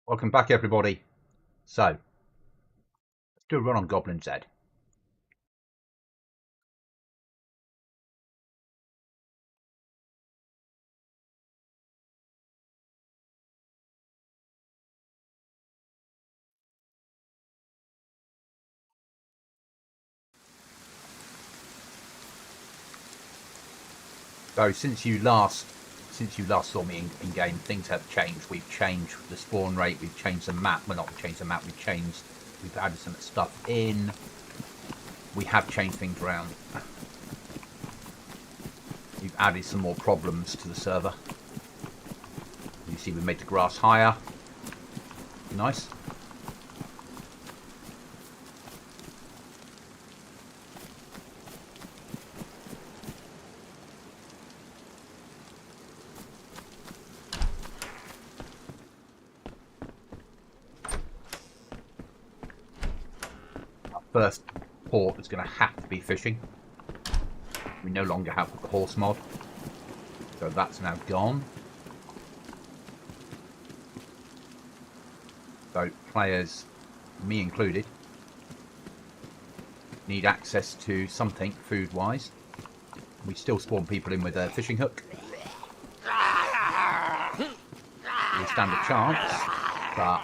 Welcome back, everybody. So, let's do a run on Goblin's head. So, since you last saw me in game, things have changed. We've changed the spawn rate. We've changed the map. Well, not changed the map. We've added some stuff in. We have changed things around. We've added some more problems to the server. You see, we made the grass higher. Nice. Our first port is going to have to be fishing. We no longer have the horse mod, so that's now gone. So players, me included, need access to something food-wise. We still spawn people in with a fishing hook. We stand a chance, but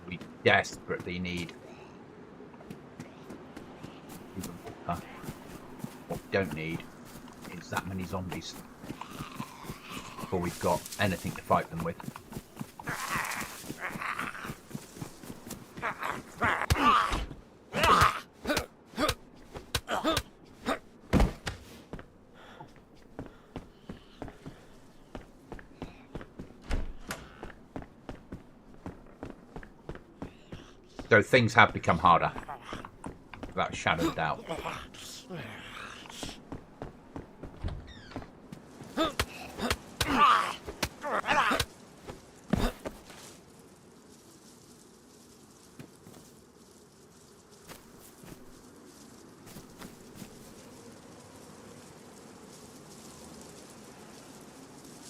we desperately need even water. What we don't need is that many zombies before we've got anything to fight them with. So things have become harder, without a shadow of doubt.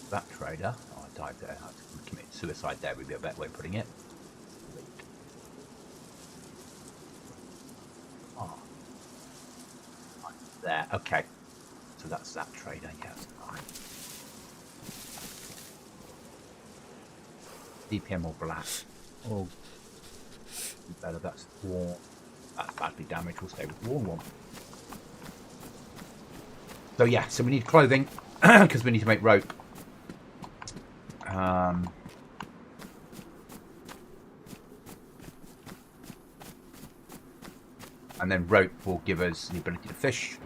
That trader, oh, I died there. I committed suicide there would be a better way of putting it. Oh. There, okay. So that's that trader, yes. Right. DPM or black. Oh, better. That's warm. That's badly damaged. We'll stay with warm one. So yeah, so we need clothing because we need to make rope. And then rope will give us the ability to fish.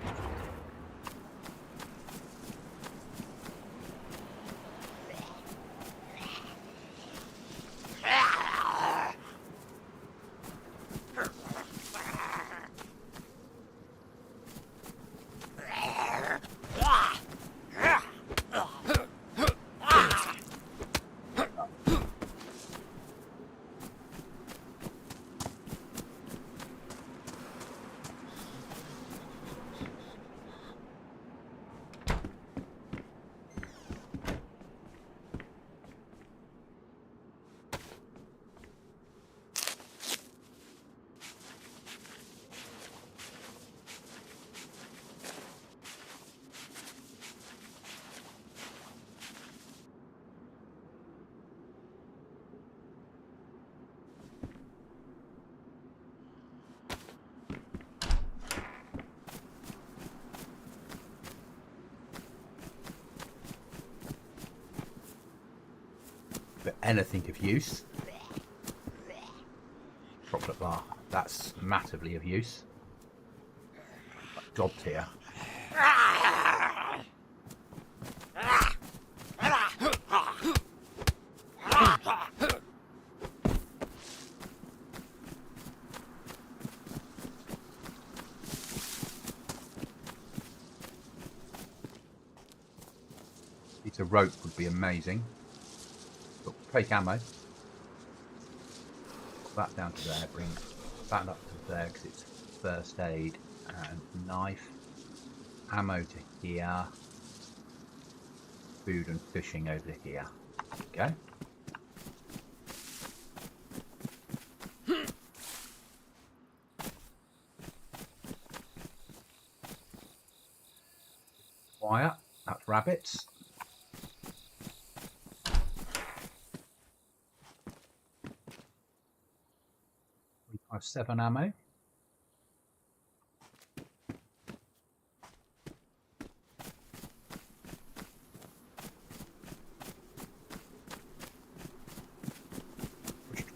But anything of use. Chocolate bar. That's massively of use. Jobs here. Piece of rope would be amazing. But fake ammo. Put that down to there. Bring that up to there because it's first aid and knife. Ammo to here. Food and fishing over here. Okay. Wire. That's rabbits. We have 7 ammo.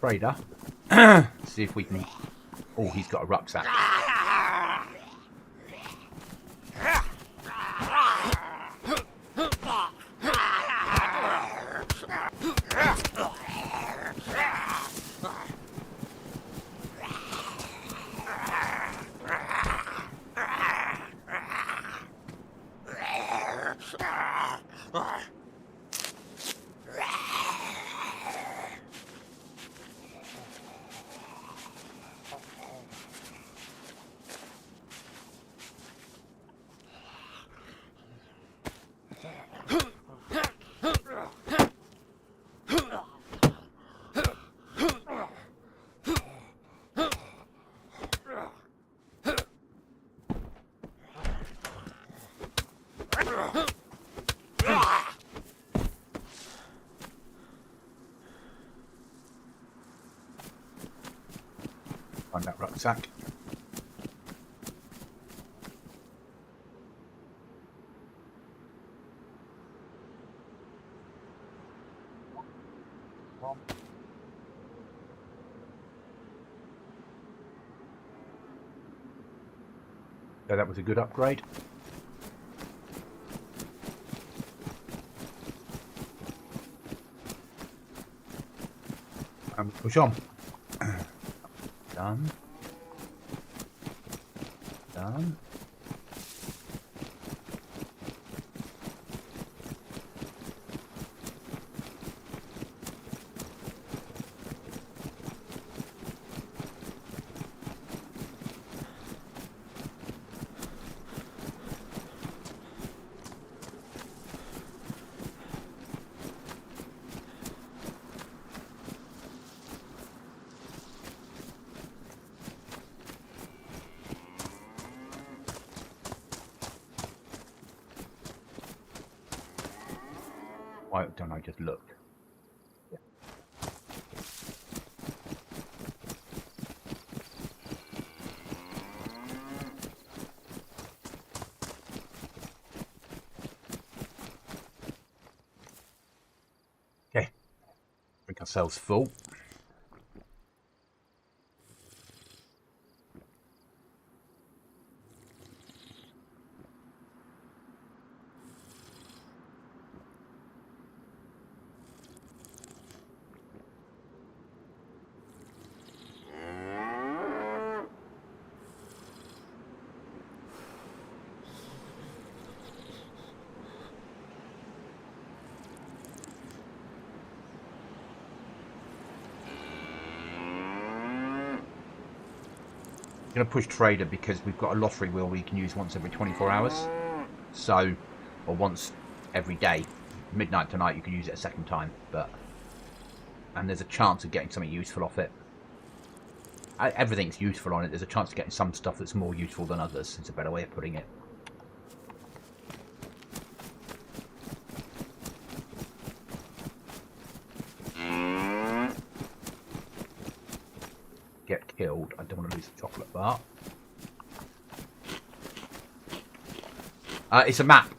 Trader. See if we can. Oh, he's got a rucksack. Find that rucksack. So that was a good upgrade. Push on. Done. Done. Why don't I just look? Yeah. Okay, drink ourselves full. Going to push trader because we've got a lottery wheel we can use once every 24 hours. So, or once every day. Midnight tonight you can use it a second time, but and there's a chance of getting something useful off it. Everything's useful on it. There's a chance of getting some stuff that's more useful than others. It's a better way of putting it. Get killed. I don't want to lose a chocolate bar. It's a map.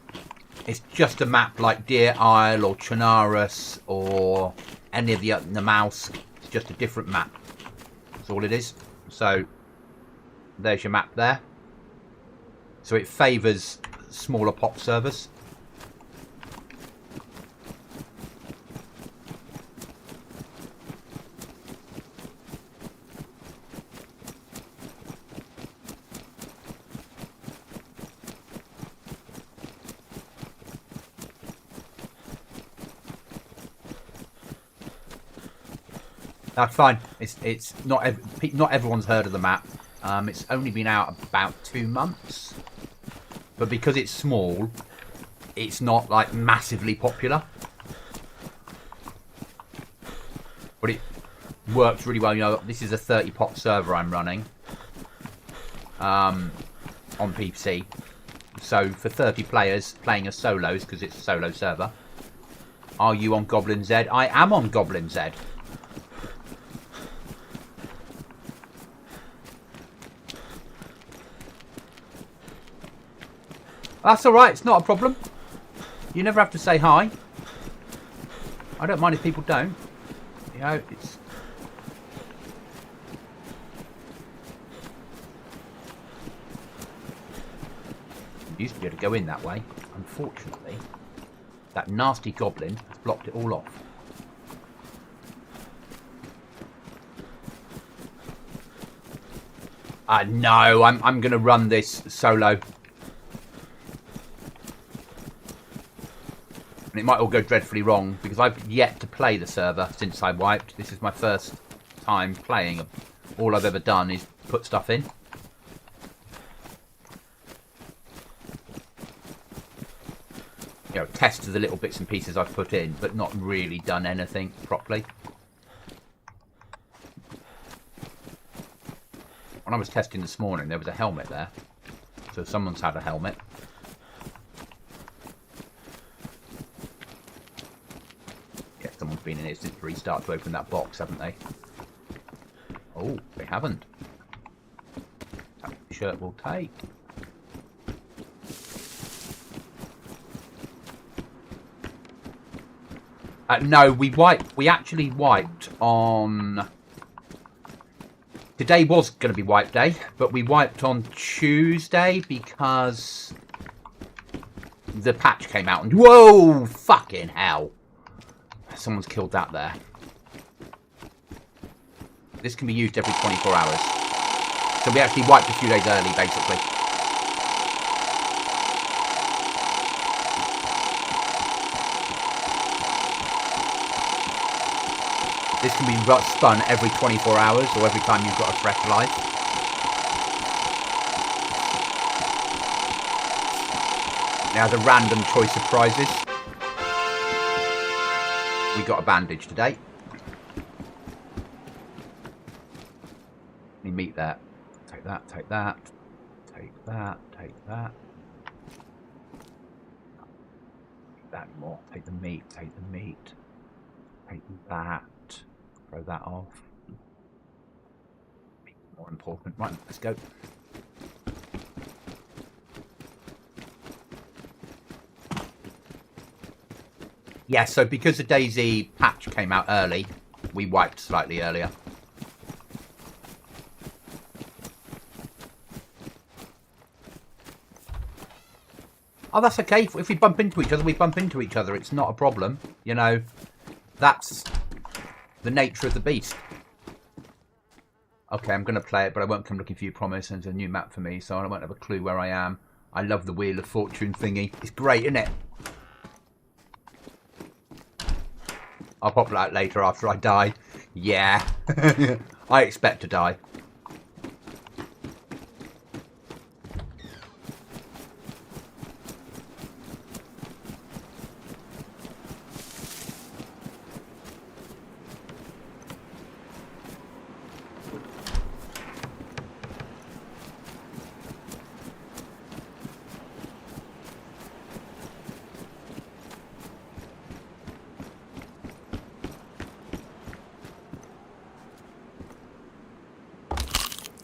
It's just a map like Deer Isle or Chernarus or any of the mouse. It's just a different map. That's all it is. So there's your map there. So it favours smaller pop servers. That's fine. It's not everyone's heard of the map. It's only been out about 2 months, but because it's small, it's not like massively popular. But it works really well. You know, this is a 30 pop server I'm running on PC. So for 30 players playing as solos, because it's a solo server. Are you on Goblin Z? I am on Goblin Z. That's alright, it's not a problem. You never have to say hi. I don't mind if people don't. You know, it's... You used to be able to go in that way. Unfortunately, that nasty goblin has blocked it all off. No, I'm going to run this solo. And it might all go dreadfully wrong, because I've yet to play the server since I wiped. This is my first time playing. All I've ever done is put stuff in. You know, test the little bits and pieces I've put in, but not really done anything properly. When I was testing this morning, there was a helmet there. So someone's had a helmet. Someone's been in here since restart to open that box, haven't they? Oh, they haven't. That shirt will take. No, we actually wiped on... Today was going to be wipe day, but we wiped on Tuesday because the patch came out and... Whoa! Fucking hell! Someone's killed that there. This can be used every 24 hours. So we actually wiped a few days early, basically. This can be spun every 24 hours or every time you've got a fresh life. Now the random choice of prizes. We got a bandage today. Let me meet that. Take that, take that, take that, take that. Take that more. Take the meat, take the meat. Take that. Throw that off. More important. Right, let's go. Yeah, so because the Dayz patch came out early, we wiped slightly earlier. Oh, that's okay. If we bump into each other, we bump into each other. It's not a problem. You know, that's the nature of the beast. Okay, I'm going to play it, but I won't come looking for you, promise. It's a new map for me, so I won't have a clue where I am. I love the Wheel of Fortune thingy. It's great, isn't it? I'll pop that later after I die. Yeah. I expect to die.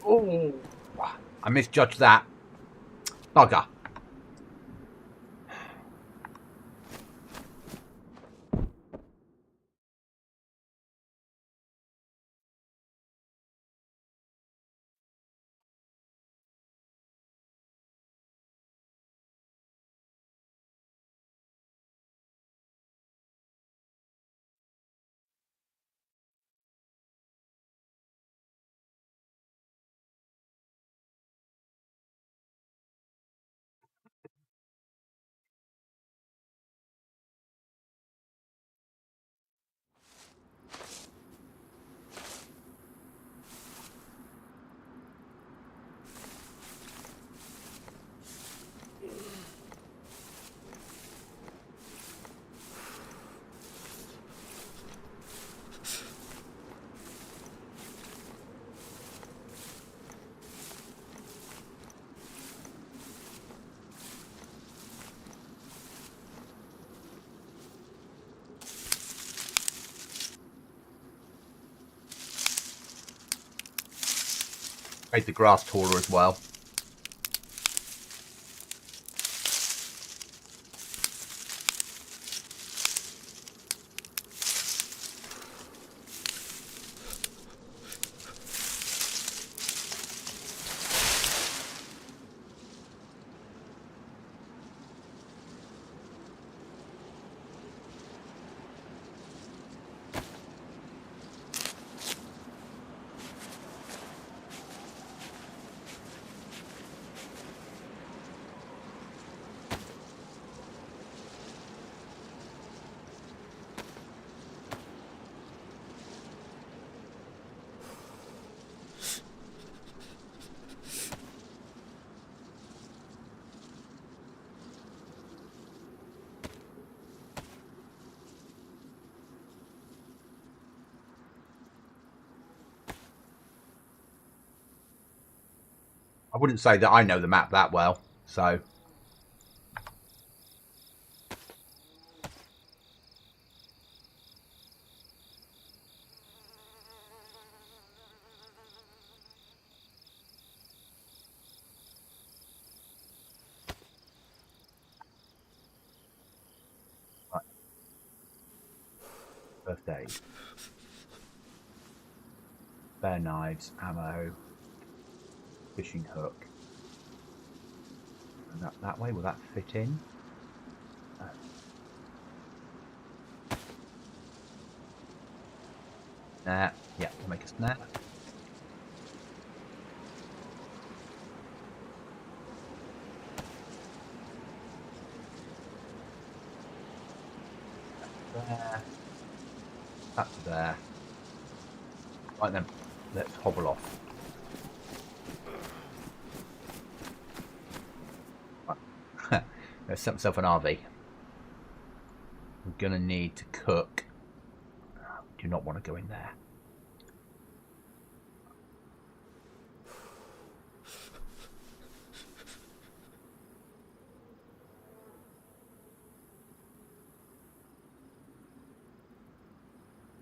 Oh, I misjudged that. Bugger. Made the grass taller as well. I wouldn't say that I know the map that well, so... Right. First aid. Bare knives, ammo, fishing hook. And that way, will that fit in? Snare. Yeah, we'll make a snare. There. That's there. Right then, let's hobble off. Right. Let's set myself an RV. I'm gonna need to cook. Do not want to go in there.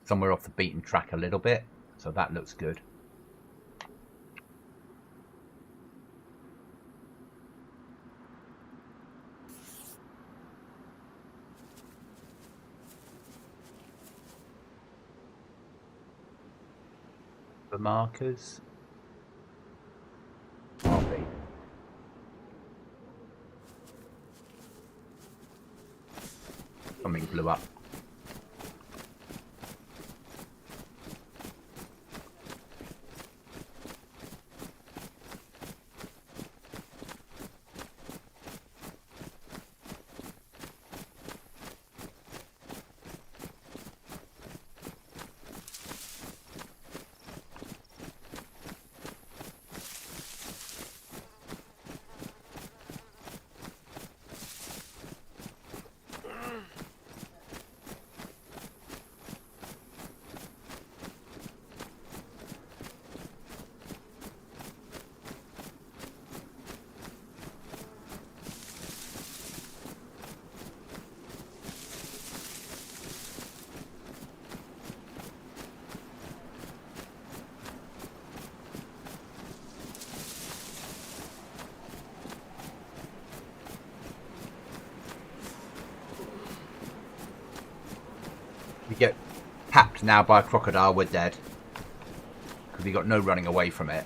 Somewhere off the beaten track a little bit, so that looks good. The markers. RV. Something blew up. We get tapped now by a crocodile, we're dead. Because we got no running away from it.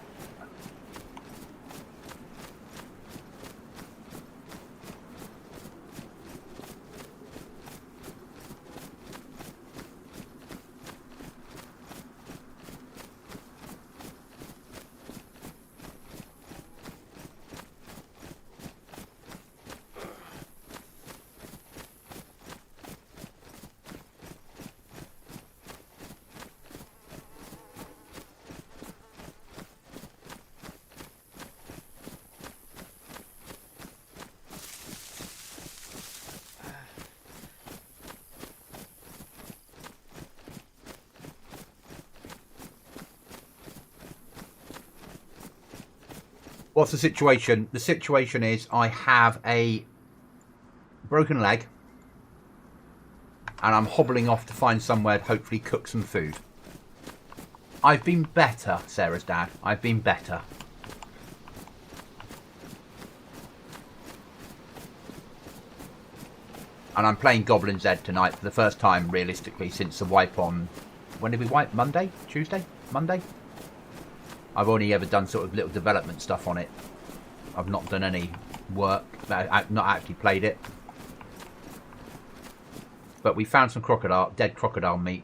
What's the situation? The situation is I have a broken leg and I'm hobbling off to find somewhere to hopefully cook some food. I've been better, Sarah's dad. I've been better. And I'm playing Goblinz tonight for the first time, realistically, since the wipe on... When did we wipe? Monday? Tuesday? Monday? I've only ever done sort of little development stuff on it. I've not done any work. I've not actually played it. But we found some dead crocodile meat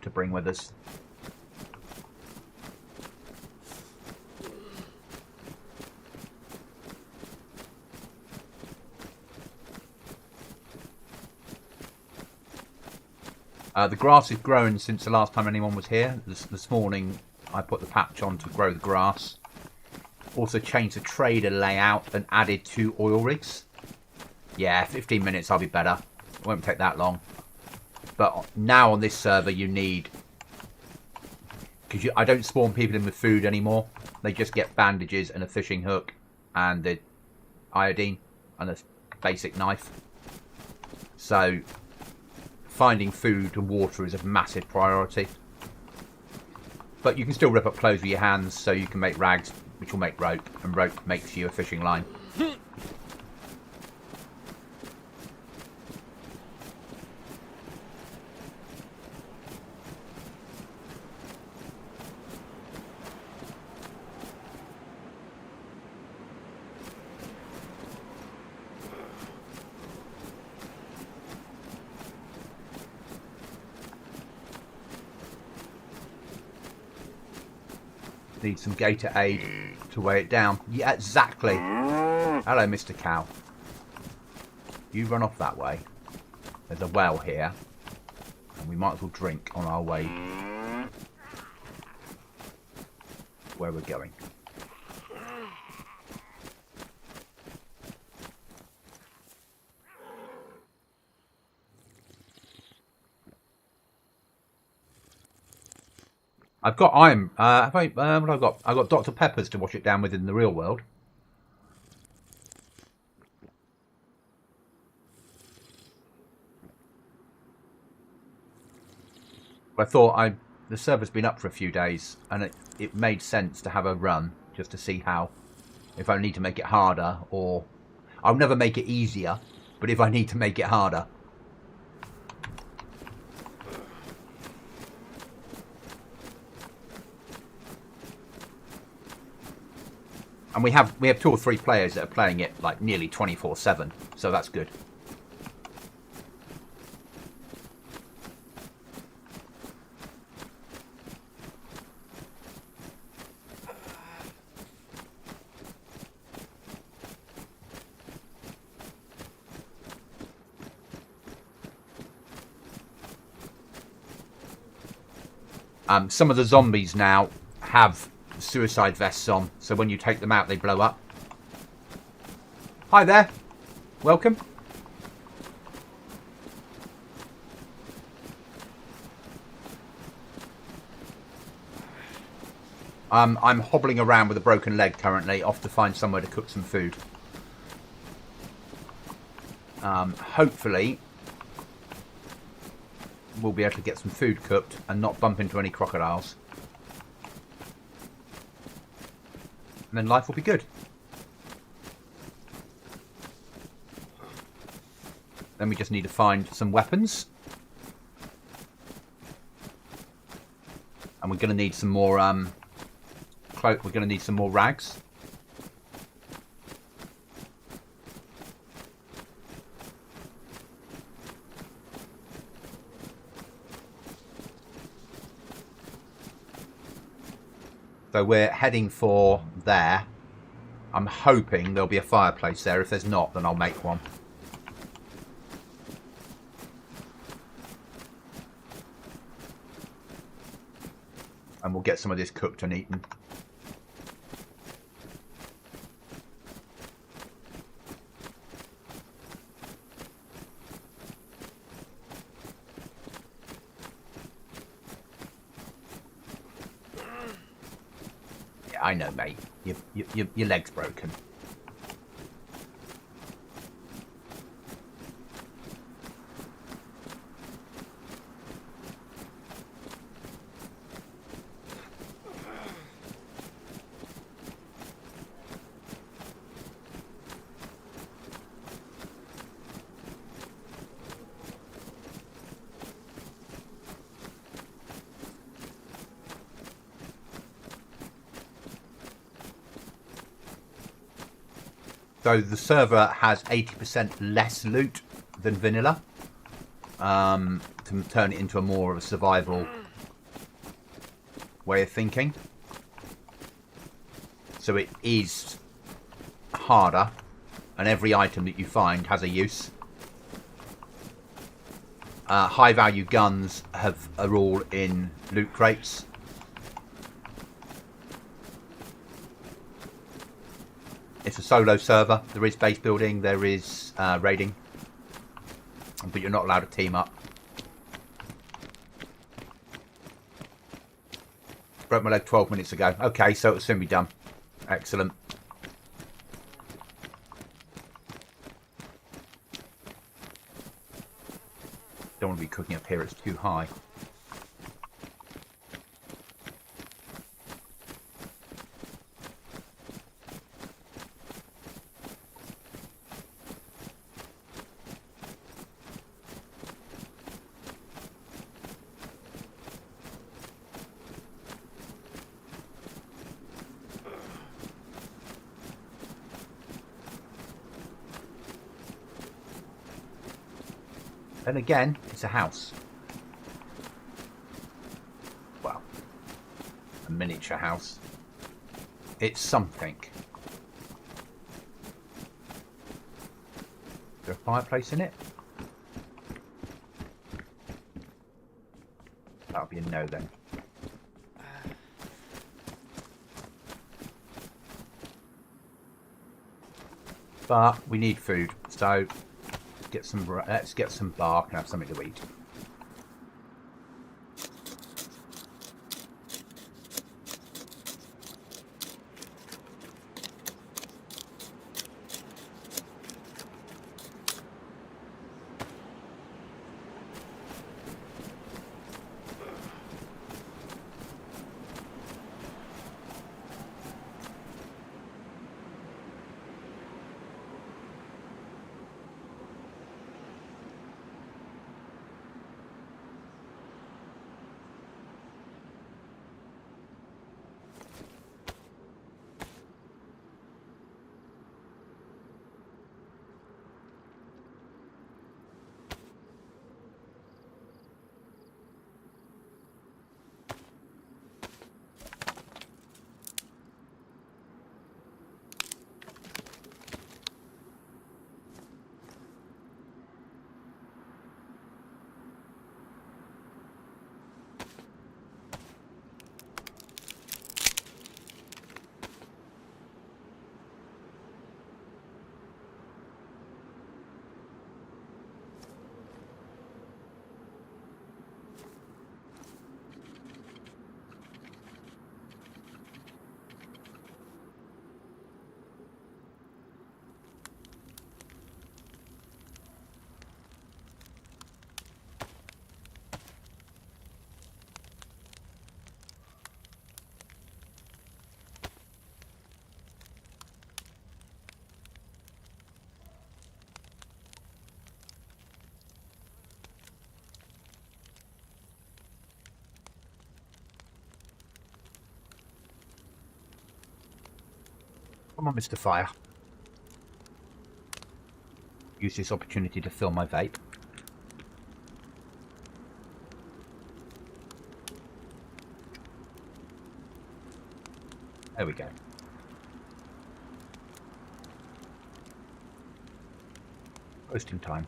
to bring with us. The grass has grown since the last time anyone was here. This morning I put the patch on to grow the grass. Also changed the trader layout and added 2 oil rigs. Yeah, 15 minutes I'll be better. It won't take that long. But now on this server you need... Because I don't spawn people in with food anymore. They just get bandages and a fishing hook and the iodine and a basic knife. So... finding food and water is a massive priority. But you can still rip up clothes with your hands, so you can make rags, which will make rope, and rope makes you a fishing line. Need some gator aid to weigh it down. Yeah, exactly. Hello, Mr. Cow. You run off that way. There's a well here. And we might as well drink on our way where we're going. I've got iron. What have I got? I've got Dr. Peppers to wash it down with in the real world. I thought the server's been up for a few days, and it made sense to have a run just to see how, if I need to make it harder, or I'll never make it easier, but if I need to make it harder. And we have 2 or 3 players that are playing it like nearly 24/7, so that's good. Some of the zombies now have suicide vests on, so when you take them out they blow up. Hi there, welcome. I'm hobbling around with a broken leg currently, off to find somewhere to cook some food. Hopefully we'll be able to get some food cooked and not bump into any crocodiles. And then life will be good. Then we just need to find some weapons. And we're going to need some more we're going to need some more rags. So we're heading for there. I'm hoping there'll be a fireplace there. If there's not, then I'll make one. And we'll get some of this cooked and eaten. I know, mate. Your leg's broken. So the server has 80% less loot than vanilla, to turn it into a more of a survival way of thinking. So it is harder, and every item that you find has a use. High value guns are all in loot crates. It's a solo server. There is base building, there is raiding, but you're not allowed to team up. Broke my leg 12 minutes ago. Okay, so it'll soon be done. Excellent. Don't want to be cooking up here, it's too high. And again, it's a house. Well, a miniature house. It's something. Is there a fireplace in it? That'll be a no then. But we need food, so let's get some bark and have something to eat. Come on, Mr. Fire. Use this opportunity to fill my vape. There we go. Roasting time.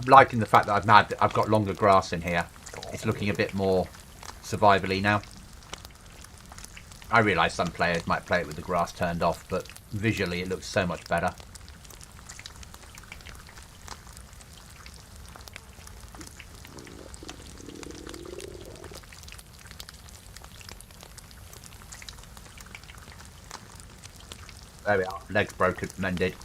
liking the fact that I've got longer grass in here. It's looking a bit more survivally now. I realise some players might play it with the grass turned off, but visually it looks so much better. There we are. Legs broken, mended.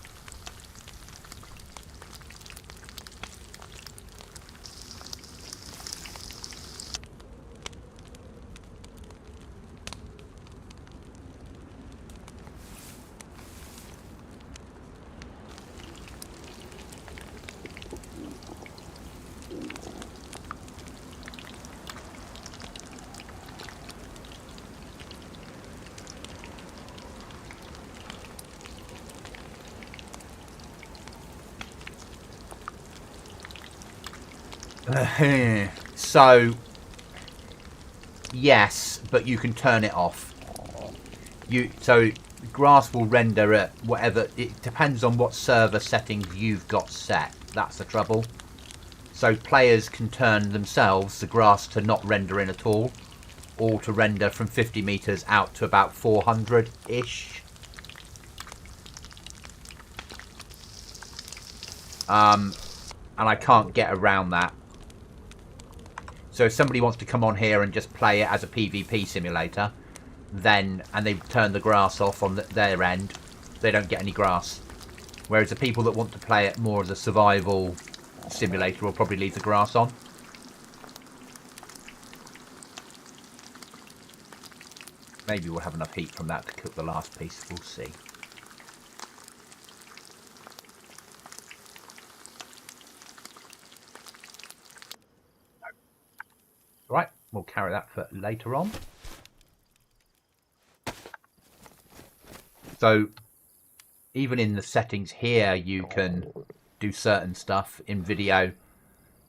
So, yes, but you can turn it off. So grass will render at whatever. It depends on what server settings you've got set. That's the trouble. So players can turn themselves the grass to not render in at all, or to render from 50 meters out to about 400-ish. And I can't get around that. So if somebody wants to come on here and just play it as a PvP simulator, then, and they turn the grass off on their end, they don't get any grass. Whereas the people that want to play it more as a survival simulator will probably leave the grass on. Maybe we'll have enough heat from that to cook the last piece, we'll see. Right, we'll carry that for later on. So, even in the settings here, you can do certain stuff in video.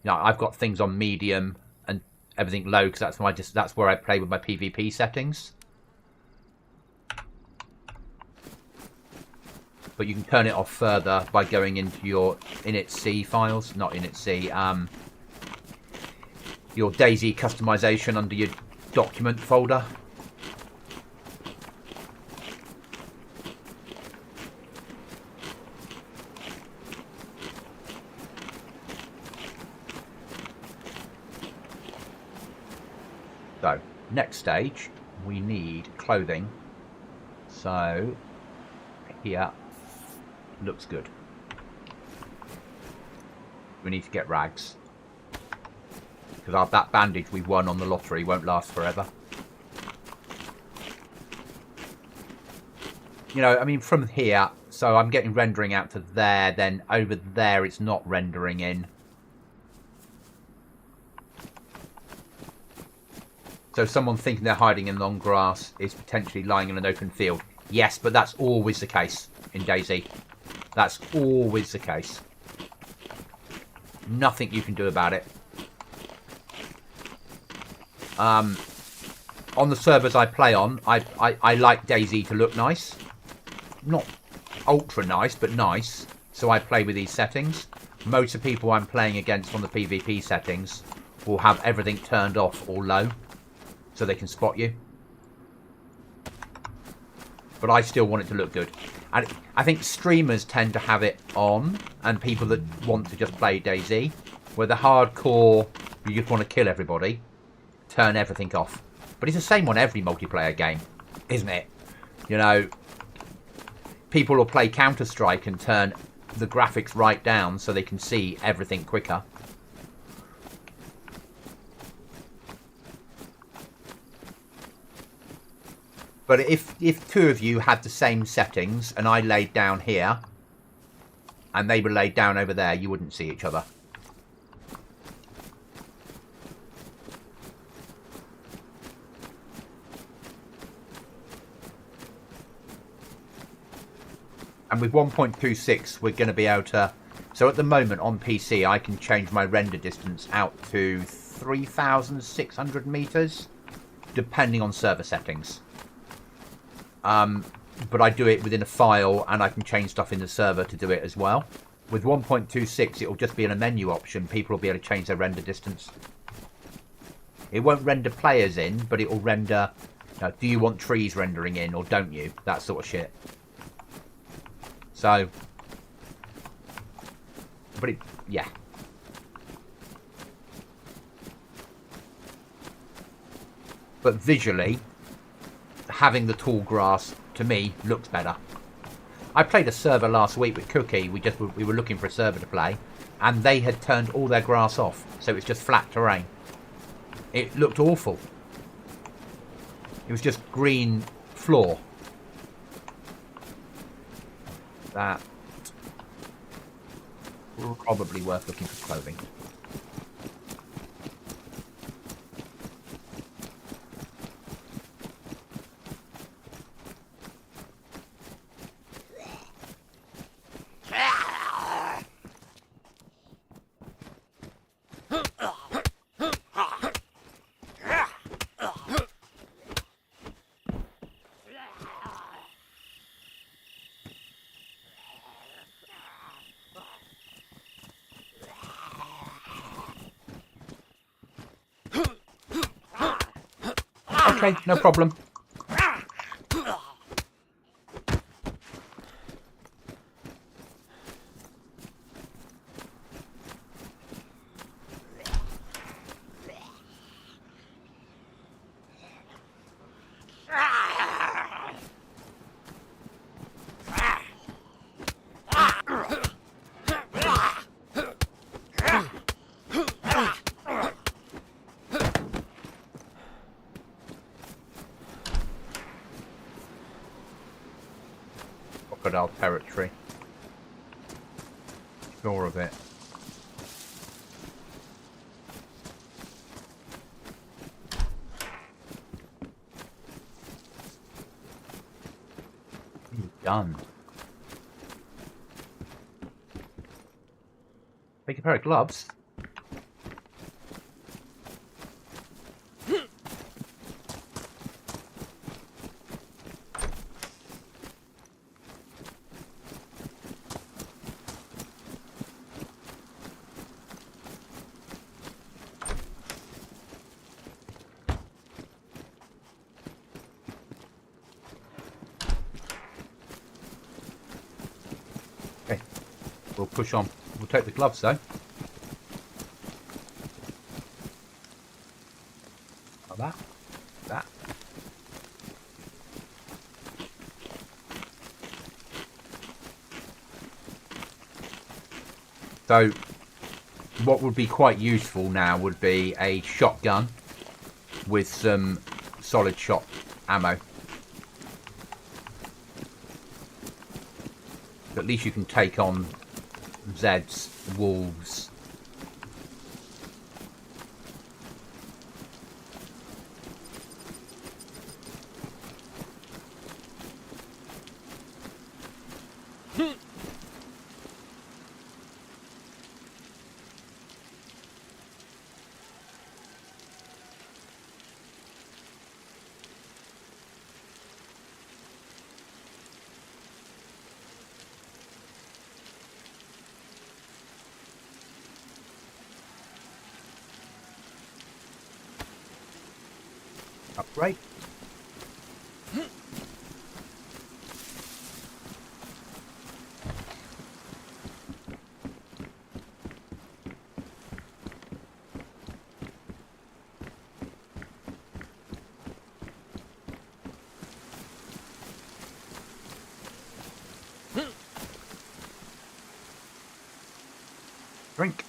Now, I've got things on medium and everything low because that's where I play with my PvP settings. But you can turn it off further by going into your initc files, not initc. Your Dayz customization under your document folder. So, next stage, we need clothing. So, here, looks good. We need to get rags. Because that bandage we won on the lottery won't last forever. You know, I mean, from here, so I'm getting rendering out to there, then over there it's not rendering in. So someone thinking they're hiding in long grass is potentially lying in an open field. Yes, but that's always the case in Dayz. That's always the case. Nothing you can do about it. On the servers I play on, I like Dayz to look nice. Not ultra nice, but nice. So I play with these settings. Most of the people I'm playing against on the PvP settings will have everything turned off or low, so they can spot you. But I still want it to look good. And I think streamers tend to have it on, and people that want to just play Dayz, where the hardcore, you just want to kill everybody, turn everything off. But it's the same on every multiplayer game, isn't it? You know, people will play Counter-Strike and turn the graphics right down so they can see everything quicker. But if two of you had the same settings and I laid down here and they were laid down over there, you wouldn't see each other. And with 1.26, we're going to be able to... So at the moment on PC, I can change my render distance out to 3,600 meters, depending on server settings. But I do it within a file, and I can change stuff in the server to do it as well. With 1.26, it'll just be in a menu option. People will be able to change their render distance. It won't render players in, but it will render, do you want trees rendering in or don't you? That sort of shit. So, but yeah. But visually, having the tall grass, to me, looks better. I played a server last week with Cookie. We were looking for a server to play, and they had turned all their grass off, so it's just flat terrain. It looked awful. It was just green floor. That probably worth looking for clothing. Okay, no problem. Crocodile territory. Sure of it. Done. Take a pair of gloves. We'll push on. We'll take the gloves though. Like that. That. So, what would be quite useful now would be a shotgun with some solid shot ammo. At least you can take on Zeds, wolves. Upgrade. Drink.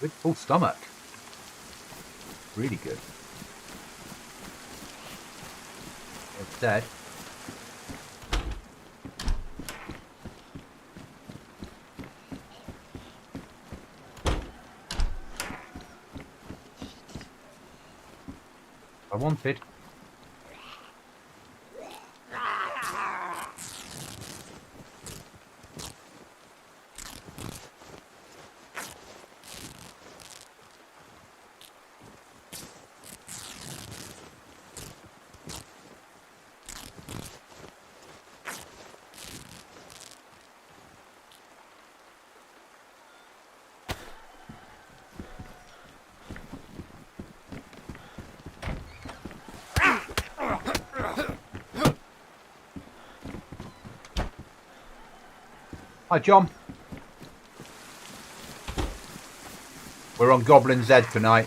With full stomach. Really good. It's dead. I wanted. Hi, John. We're on Goblin Z tonight.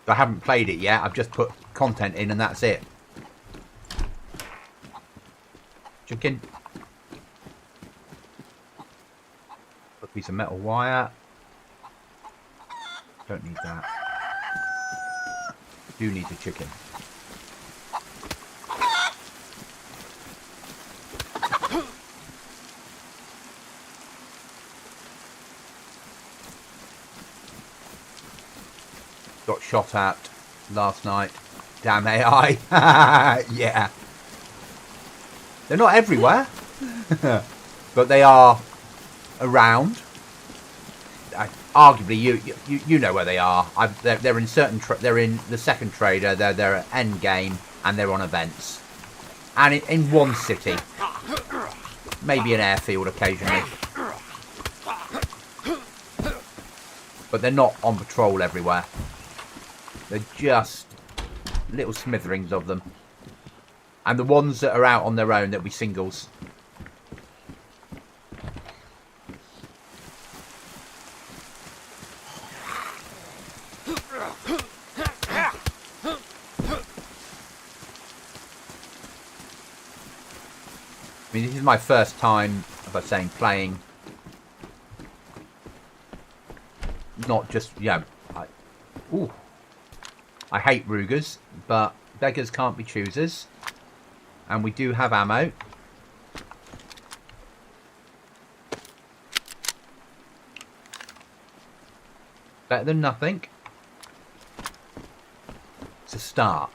I haven't played it yet. I've just put content in and that's it. Chicken. A piece of metal wire. Don't need that. Do need the chicken. Got shot at last night. Damn AI. Yeah. They're not everywhere. But they are around. Arguably, you know where they are. They're in certain. They're in the second trader. They're at end game, and they're on events. And in one city, maybe an airfield occasionally. But they're not on patrol everywhere. They're just little smitherings of them. And the ones that are out on their own, that'll be singles. I mean, this is my first time, as I was saying, playing. Not just, I hate Rugers, but beggars can't be choosers. And we do have ammo. Better than nothing. It's a start.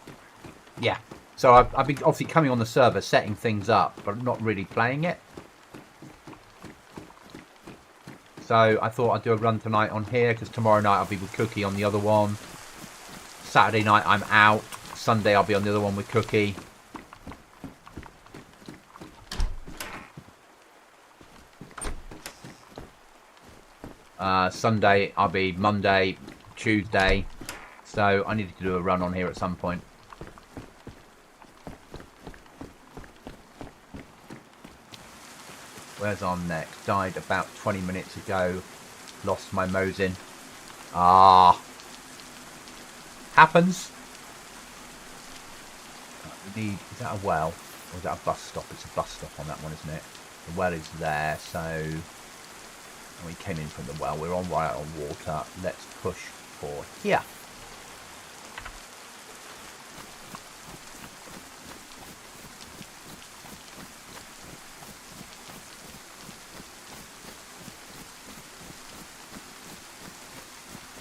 Yeah. So I've been obviously coming on the server, setting things up, but not really playing it. So I thought I'd do a run tonight on here, because tomorrow night I'll be with Cookie on the other one. Saturday night I'm out. Sunday I'll be on the other one with Cookie. Sunday I'll be Monday, Tuesday. So I needed to do a run on here at some point. Where's our next? Died about 20 minutes ago. Lost my Mosin. Happens. We need, is that a well? Or is that a bus stop? It's a bus stop on that one, isn't it? The well is there, so we came in from the well. We're on right on water. Let's push for here.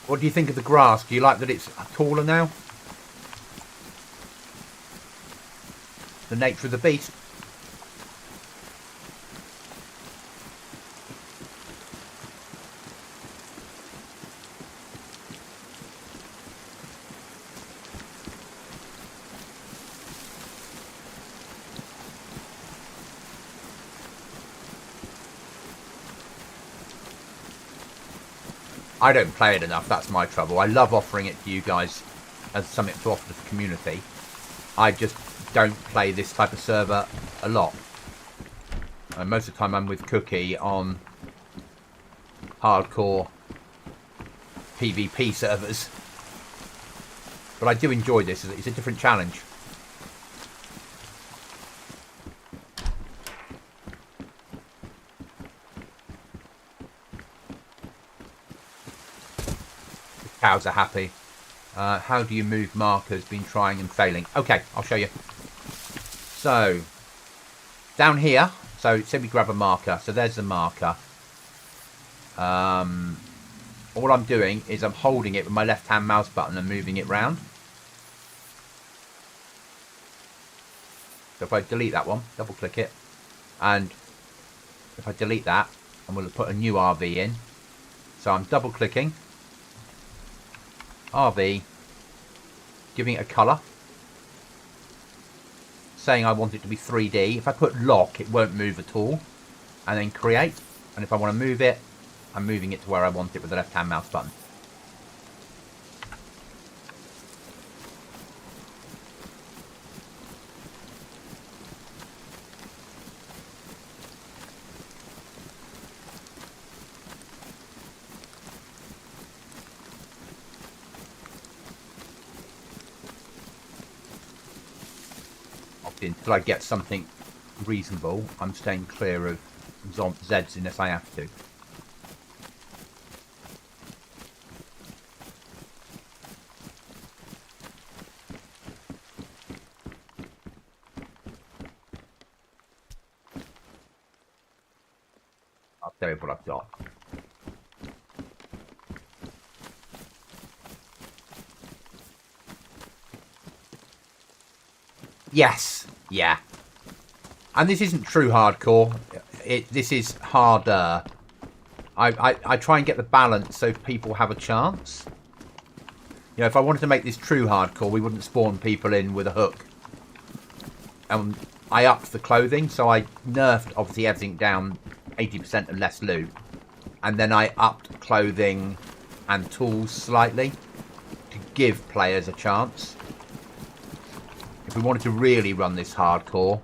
What do you think of the grass? Do you like that it's taller now? The nature of the beast. I don't play it enough, that's my trouble. I love offering it to you guys as something to offer to the community. I just don't play this type of server a lot. And most of the time I'm with Cookie on hardcore PvP servers. But I do enjoy this, it's a different challenge. Cows are happy. How do you move markers? Been trying and failing. Okay, I'll show you. So, down here. So, say we grab a marker. So, there's the marker. All I'm doing is I'm holding it with my left-hand mouse button and moving it round. So, if I delete that one, double-click it. And if I delete that, I'm going to put a new RV in. So, I'm double-clicking. RV, giving it a colour, saying I want it to be 3D. If I put lock, it won't move at all. And then create, and if I want to move it, I'm moving it to where I want it with the left-hand mouse button. Until I get something reasonable, I'm staying clear of Zeds unless I have to. I'll tell you what I've got. Yes, yeah. And this isn't true hardcore. This is harder. I try and get the balance so people have a chance. You know, if I wanted to make this true hardcore, we wouldn't spawn people in with a hook. I upped the clothing, so I nerfed obviously everything down 80% and less loot. And then I upped clothing and tools slightly to give players a chance. If we wanted to really run this hardcore,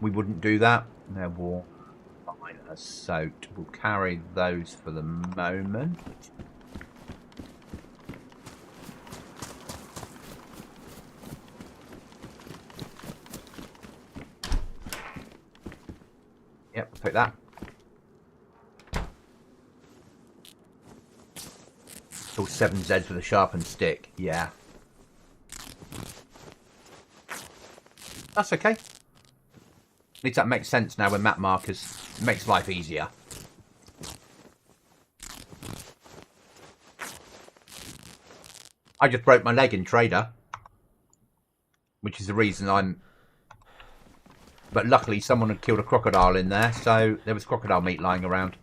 we wouldn't do that. They're warm, fine, are soaked. We'll carry those for the moment. Yep, we'll take that. It's all 7 Zeds with a sharpened stick. Yeah. That's okay. At least that makes sense now with map markers. It makes life easier. I just broke my leg in Trader. Which is the reason I'm... But luckily someone had killed a crocodile in there, so there was crocodile meat lying around.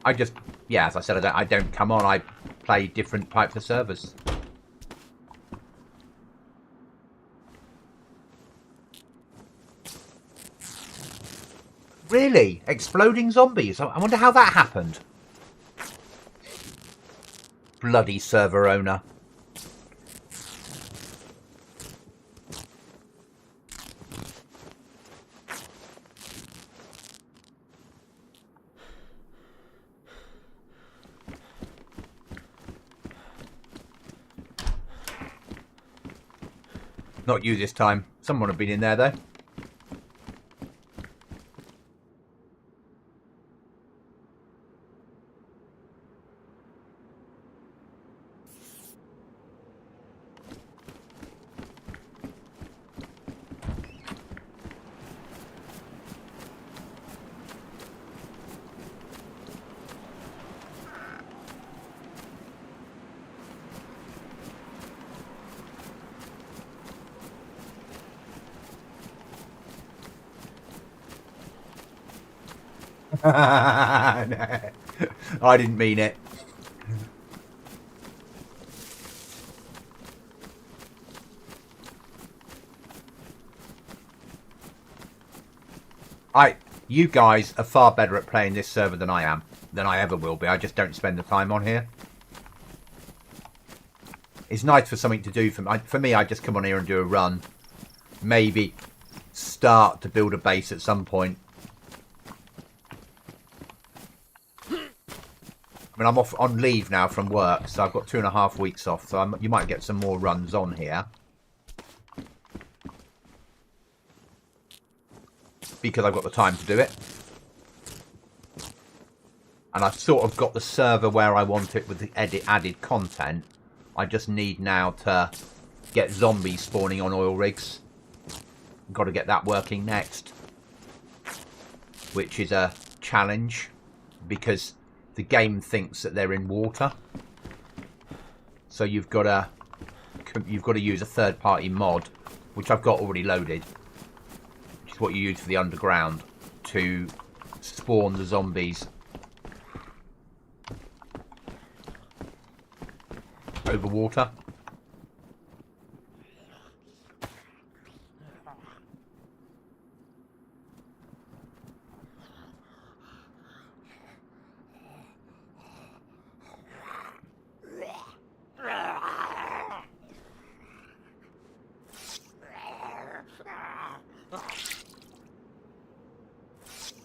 I just, yeah, as I said, I don't come on. I play different types of servers. Really? Exploding zombies? I wonder how that happened. Bloody server owner. Not you this time. Someone have been in there, though. No, I didn't mean it. You guys are far better at playing this server than I am. Than I ever will be. I just don't spend the time on here. It's nice for something to do. For me, I just come on here and do a run. Maybe start to build a base at some point. I mean, I'm off on leave now from work, so I've got 2.5 weeks off. So you might get some more runs on here. Because I've got the time to do it. And I've sort of got the server where I want it with the added content. I just need now to get zombies spawning on oil rigs. Got to get that working next. Which is a challenge. Because the game thinks that they're in water. So you've got to use a third-party mod, which I've got already loaded. Which is what you use for the underground to spawn the zombies over water.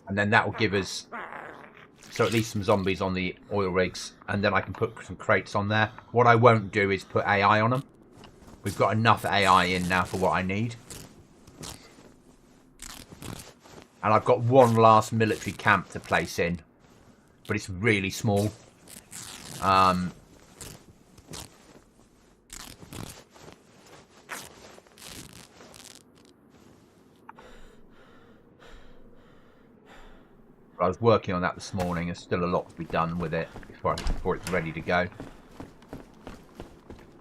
And then that will give us, so at least some zombies on the oil rigs, and then I can put some crates on there. What I won't do is put AI on them. We've got enough AI in now for what I need. And I've got one last military camp to place in, but it's really small. I was working on that this morning. There's still a lot to be done with it before it's ready to go.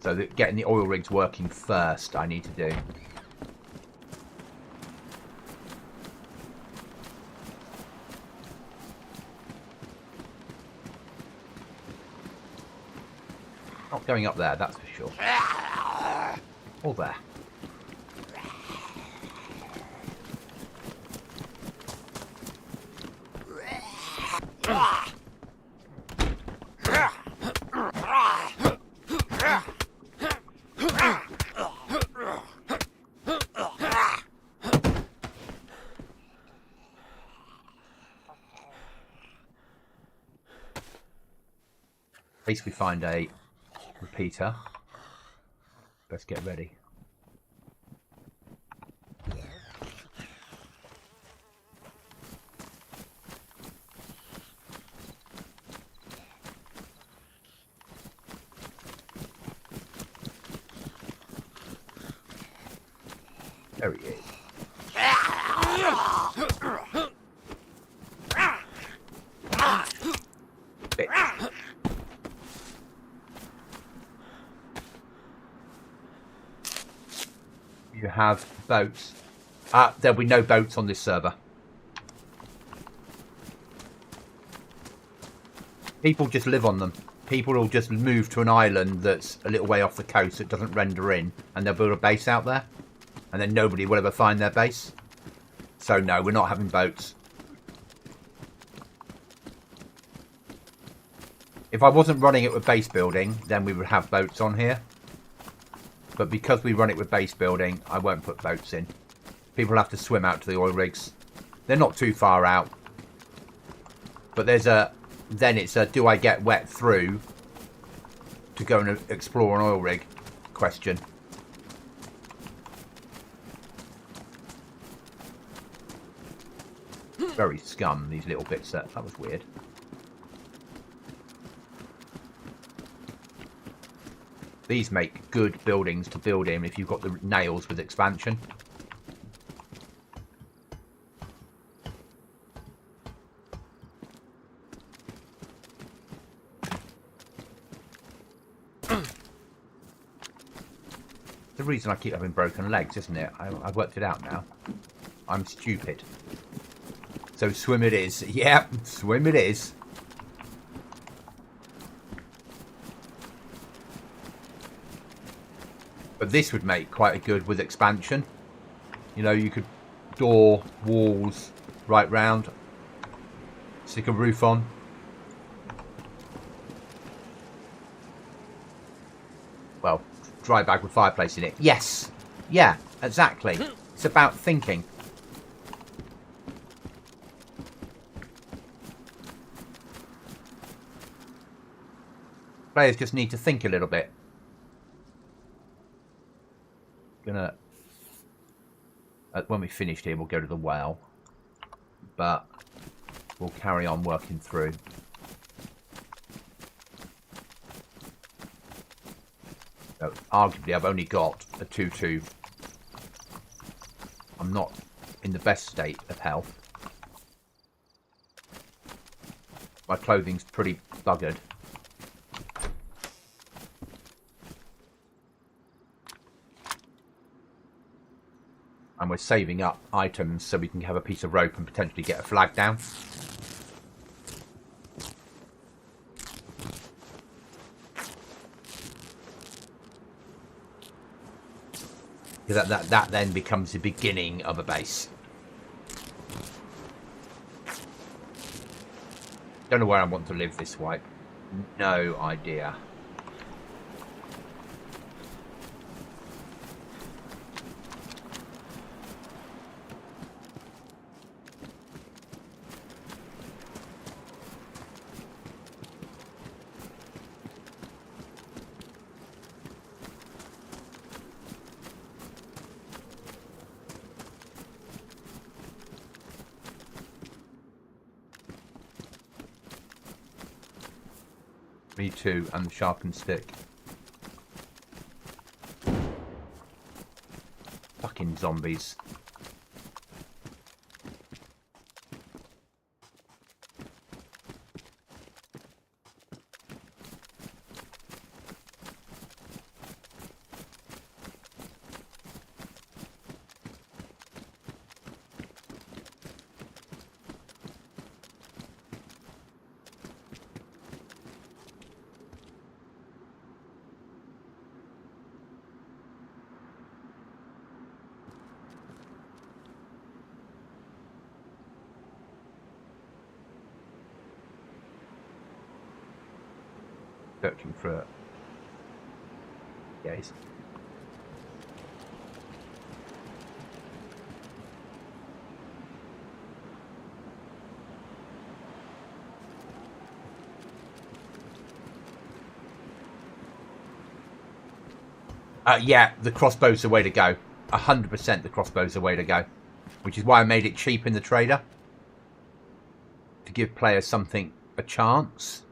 So getting the oil rigs working first, I need to do. Not going up there, that's for sure. Or there. At least we find a repeater. Let's get ready. There he is. Bit. You have boats. There'll be no boats on this server. People just live on them. People will just move to an island that's a little way off the coast that doesn't render in, and they'll build a base out there. And then nobody will ever find their base. So no, we're not having boats. If I wasn't running it with base building, then we would have boats on here. But because we run it with base building, I won't put boats in. People have to swim out to the oil rigs. They're not too far out. But there's a... Then it's a, do I get wet through to go and explore an oil rig question. Very scum, these little bits. That was weird. These make good buildings to build in if you've got the nails with expansion. The reason I keep having broken legs, isn't it? I've worked it out now. I'm stupid. So swim it is. Yep, swim it is. But this would make quite a good with expansion. You know, you could door walls right round. Stick a roof on. Well, dry bag with fireplace in it. Yes. Yeah, exactly. It's about thinking. Players just need to think a little bit. When we finished here, we'll go to the well, but we'll carry on working through. So, arguably, I've only got a 2-2. I'm not in the best state of health. My clothing's pretty buggered. And we're saving up items so we can have a piece of rope and potentially get a flag down. Because that then becomes the beginning of a base. Don't know where I want to live this wipe. No idea. Me too, and the sharpened stick. Fucking zombies. Searching for it. Yes. Yeah, the crossbow's the way to go. 100% the crossbow's the way to go. Which is why I made it cheap in the trader. To give players something, a chance.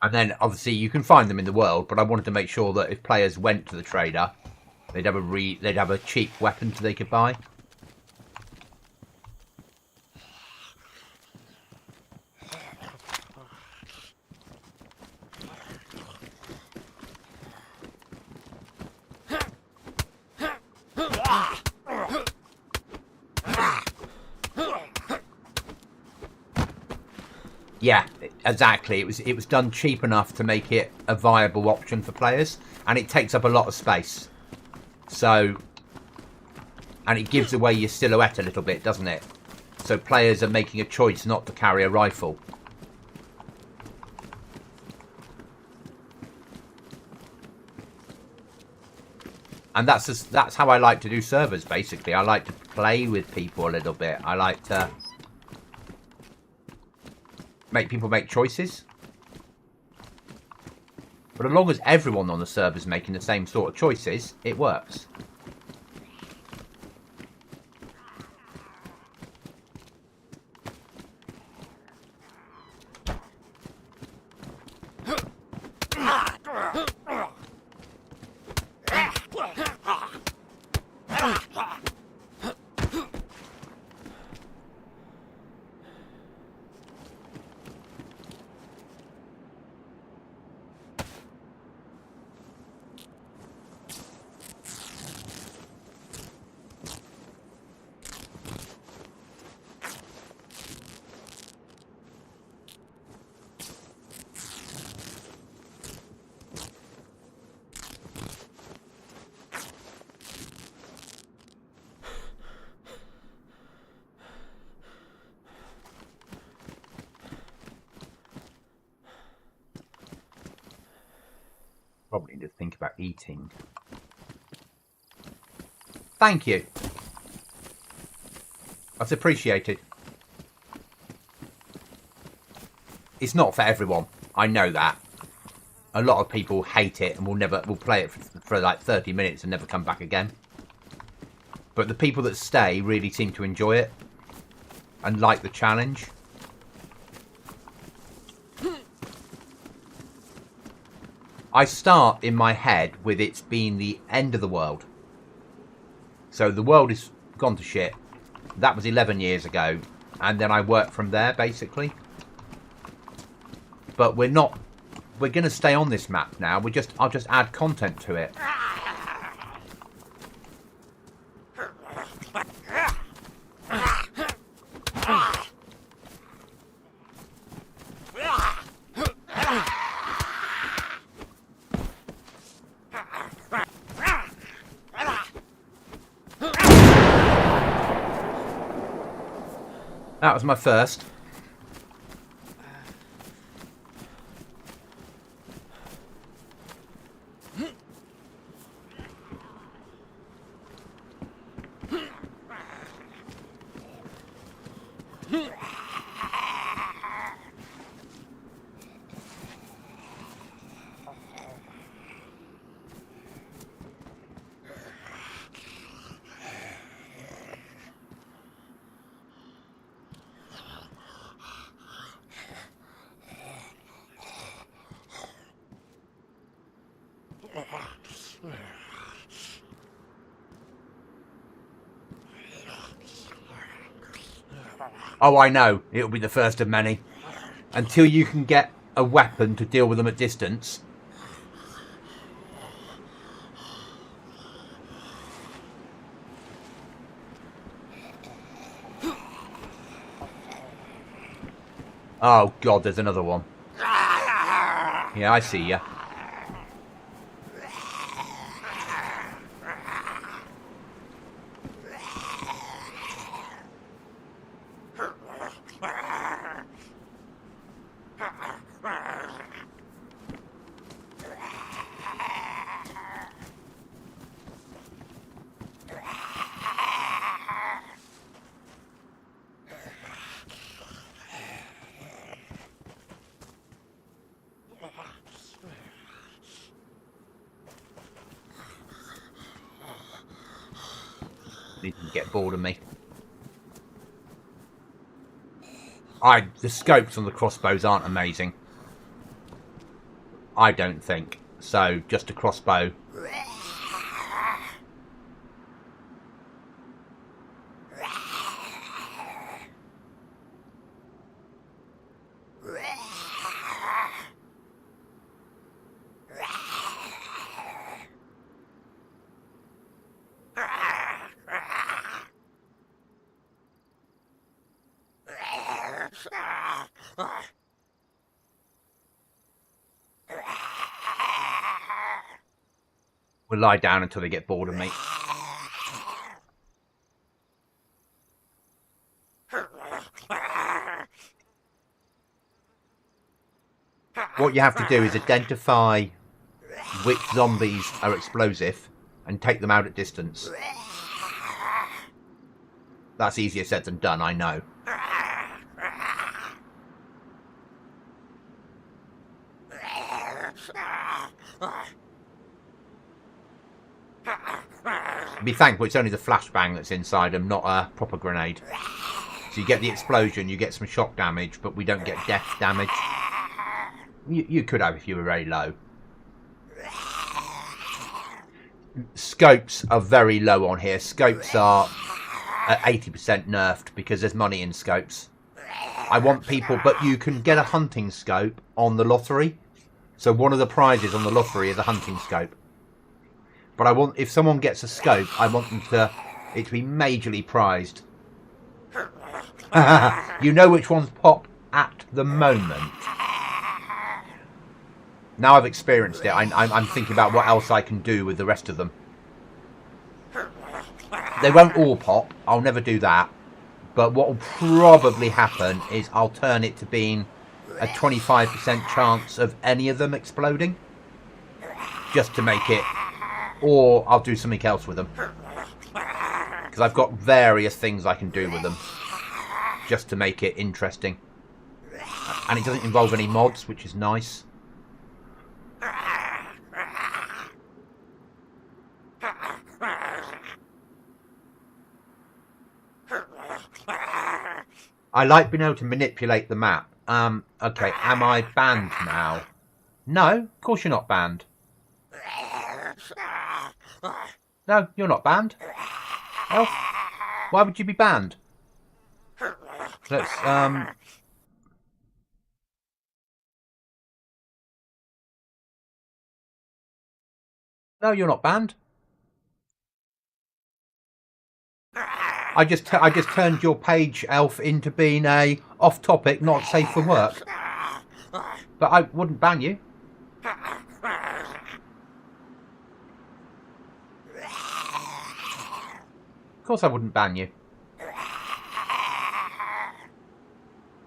And then, obviously, you can find them in the world, but I wanted to make sure that if players went to the trader, they'd have a cheap weapon so they could buy. Yeah, exactly. It was done cheap enough to make it a viable option for players, and it takes up a lot of space. So, and it gives away your silhouette a little bit, doesn't it? So players are making a choice not to carry a rifle. And that's how I like to do servers, basically. I like to play with people a little bit. I like to make people make choices. But as long as everyone on the server is making the same sort of choices, it works. Probably need to think about eating. Thank you. That's appreciated. It's not for everyone. I know that. A lot of people hate it and will play it for like 30 minutes and never come back again. But the people that stay really seem to enjoy it and like the challenge. I start in my head with it being the end of the world. So the world is gone to shit. That was 11 years ago. And then I work from there, basically. But we're not... We're going to stay on this map now. I'll just add content to it. That was my first. Oh, I know. It'll be the first of many. Until you can get a weapon to deal with them at distance. Oh, God, there's another one. Yeah, I see ya. They didn't get bored of me. The scopes on the crossbows aren't amazing. I don't think. So, just a crossbow. We'll lie down until they get bored of me. What you have to do is identify which zombies are explosive and take them out at distance. That's easier said than done, I know. Be thankful it's only the flashbang that's inside them, not a proper grenade. So you get the explosion, you get some shock damage, but we don't get death damage. You could have if you were very low. Scopes are very low on here. Scopes are at 80% nerfed because there's money in scopes. I want people, but you can get a hunting scope on the lottery. So one of the prizes on the lottery is a hunting scope. But I want, if someone gets a scope, I want them to it to be majorly prized. You know which ones pop at the moment. Now I've experienced it, I'm thinking about what else I can do with the rest of them. They won't all pop, I'll never do that. But what will probably happen is I'll turn it to being a 25% chance of any of them exploding. Just to make it... Or I'll do something else with them. Because I've got various things I can do with them. Just to make it interesting. And it doesn't involve any mods, which is nice. I like being able to manipulate the map. Okay, am I banned now? No, of course you're not banned. No, you're not banned. Elf, why would you be banned? Let's, No, you're not banned. I just turned your page, Elf, into being a off-topic, not safe for work. But I wouldn't ban you. Of course I wouldn't ban you.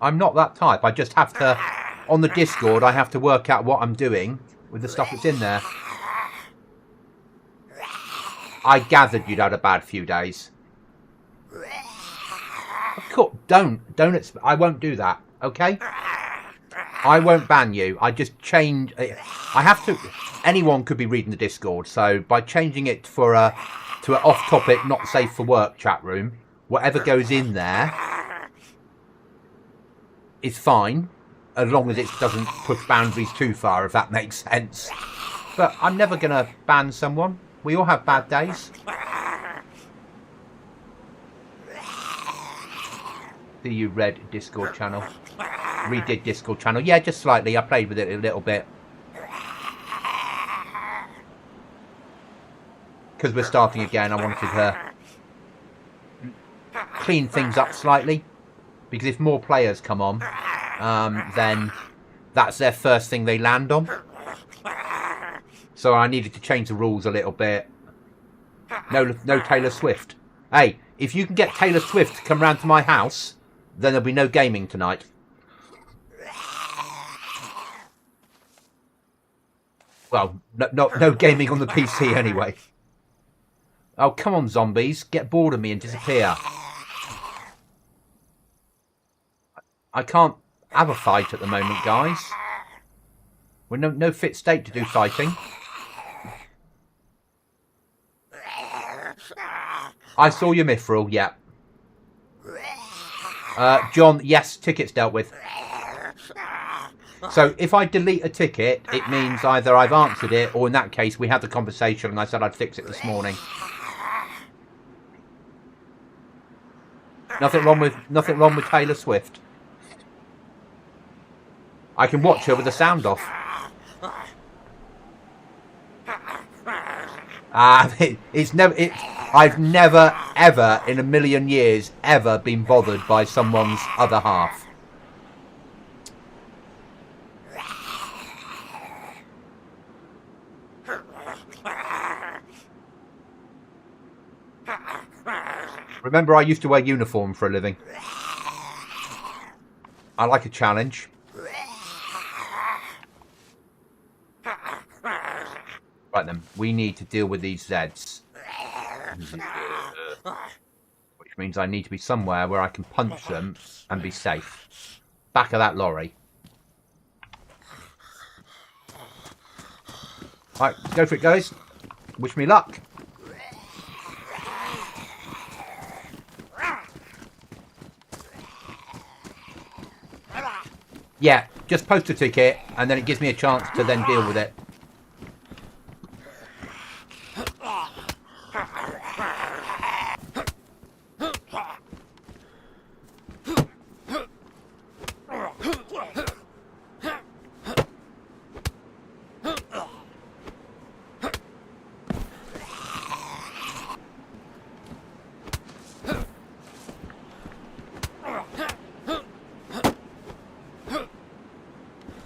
I'm not that type. I just have to, on the Discord, I have to work out what I'm doing with the stuff that's in there. I gathered you'd had a bad few days. Of course, don't. I won't do that, okay? I won't ban you. I just change. I have to. Anyone could be reading the Discord, so by changing it to an off-topic, not safe for work chat room, whatever goes in there is fine, as long as it doesn't push boundaries too far, if that makes sense. But I'm never going to ban someone. We all have bad days. Do you read Discord channel? Redid Discord channel. Yeah, just slightly. I played with it a little bit. Because we're starting again, I wanted to clean things up slightly. Because if more players come on, then that's their first thing they land on. So I needed to change the rules a little bit. No Taylor Swift. Hey, if you can get Taylor Swift to come round to my house, then there'll be no gaming tonight. Well, no gaming on the PC anyway. Oh, come on, zombies. Get bored of me and disappear. I can't have a fight at the moment, guys. We're no fit state to do fighting. I saw your mithril, yeah. John, yes, ticket's dealt with. So if I delete a ticket, it means either I've answered it, or in that case, we had the conversation and I said I'd fix it this morning. Nothing wrong with Taylor Swift. I can watch her with the sound off. I've never, ever, in a million years, ever been bothered by someone's other half. Remember, I used to wear uniform for a living. I like a challenge. Right then, we need to deal with these Zeds. Which means I need to be somewhere where I can punch them and be safe. Back of that lorry. Right, go for it, guys. Wish me luck. Yeah, just post a ticket and then it gives me a chance to then deal with it.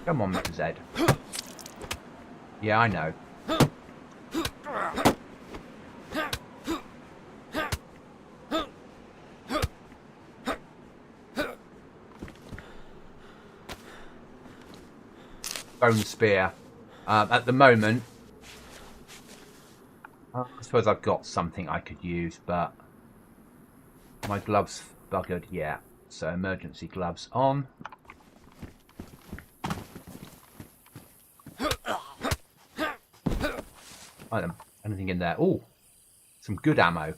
Come on, Mr. Zed. Yeah, I know. Bone spear. At the moment, I suppose I've got something I could use, but my gloves buggered. Yeah, so emergency gloves on. Item. Anything in there? Oh, some good ammo.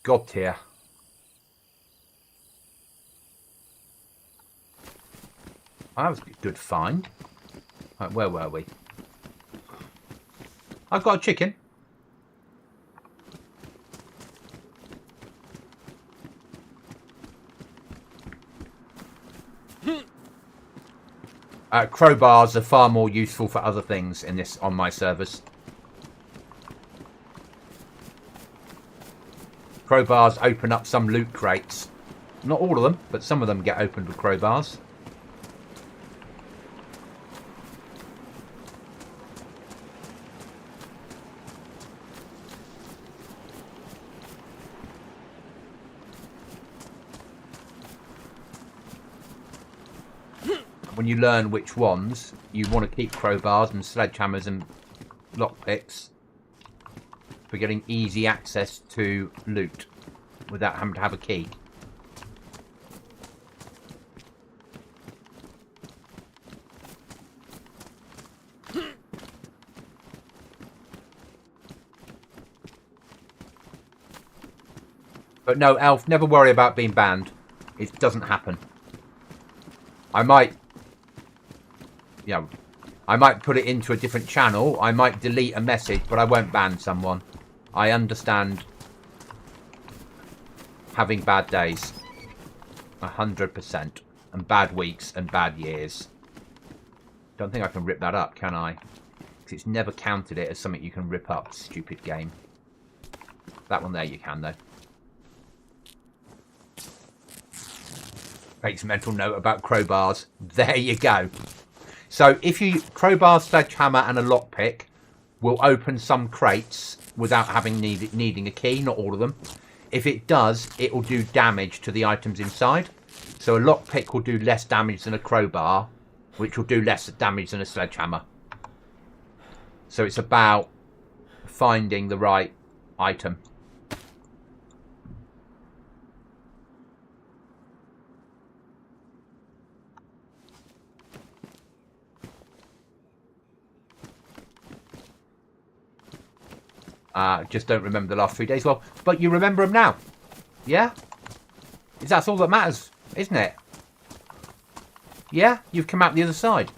God tier. Oh, that was a good find. Right, where were we? I've got a chicken. Crowbars are far more useful for other things in this on my servers. Crowbars open up some loot crates. Not all of them, but some of them get opened with crowbars. when you learn which ones, you want to keep crowbars and sledgehammers and lockpicks for getting easy access to loot without having to have a key. But no, Elf, never worry about being banned. It doesn't happen. I might put it into a different channel. I might delete a message, but I won't ban someone. I understand having bad days. 100%. And bad weeks and bad years. Don't think I can rip that up, can I? Because it's never counted it as something you can rip up. Stupid game. That one there you can, though. Makes a mental note about crowbars. There you go. So if you crowbar, sledgehammer and a lockpick will open some crates without having needing a key, not all of them. If it does, it will do damage to the items inside. So a lockpick will do less damage than a crowbar, which will do less damage than a sledgehammer. So it's about finding the right item. Just don't remember the last 3 days. Well, but you remember them now. Yeah? That's all that matters, isn't it? Yeah? You've come out the other side.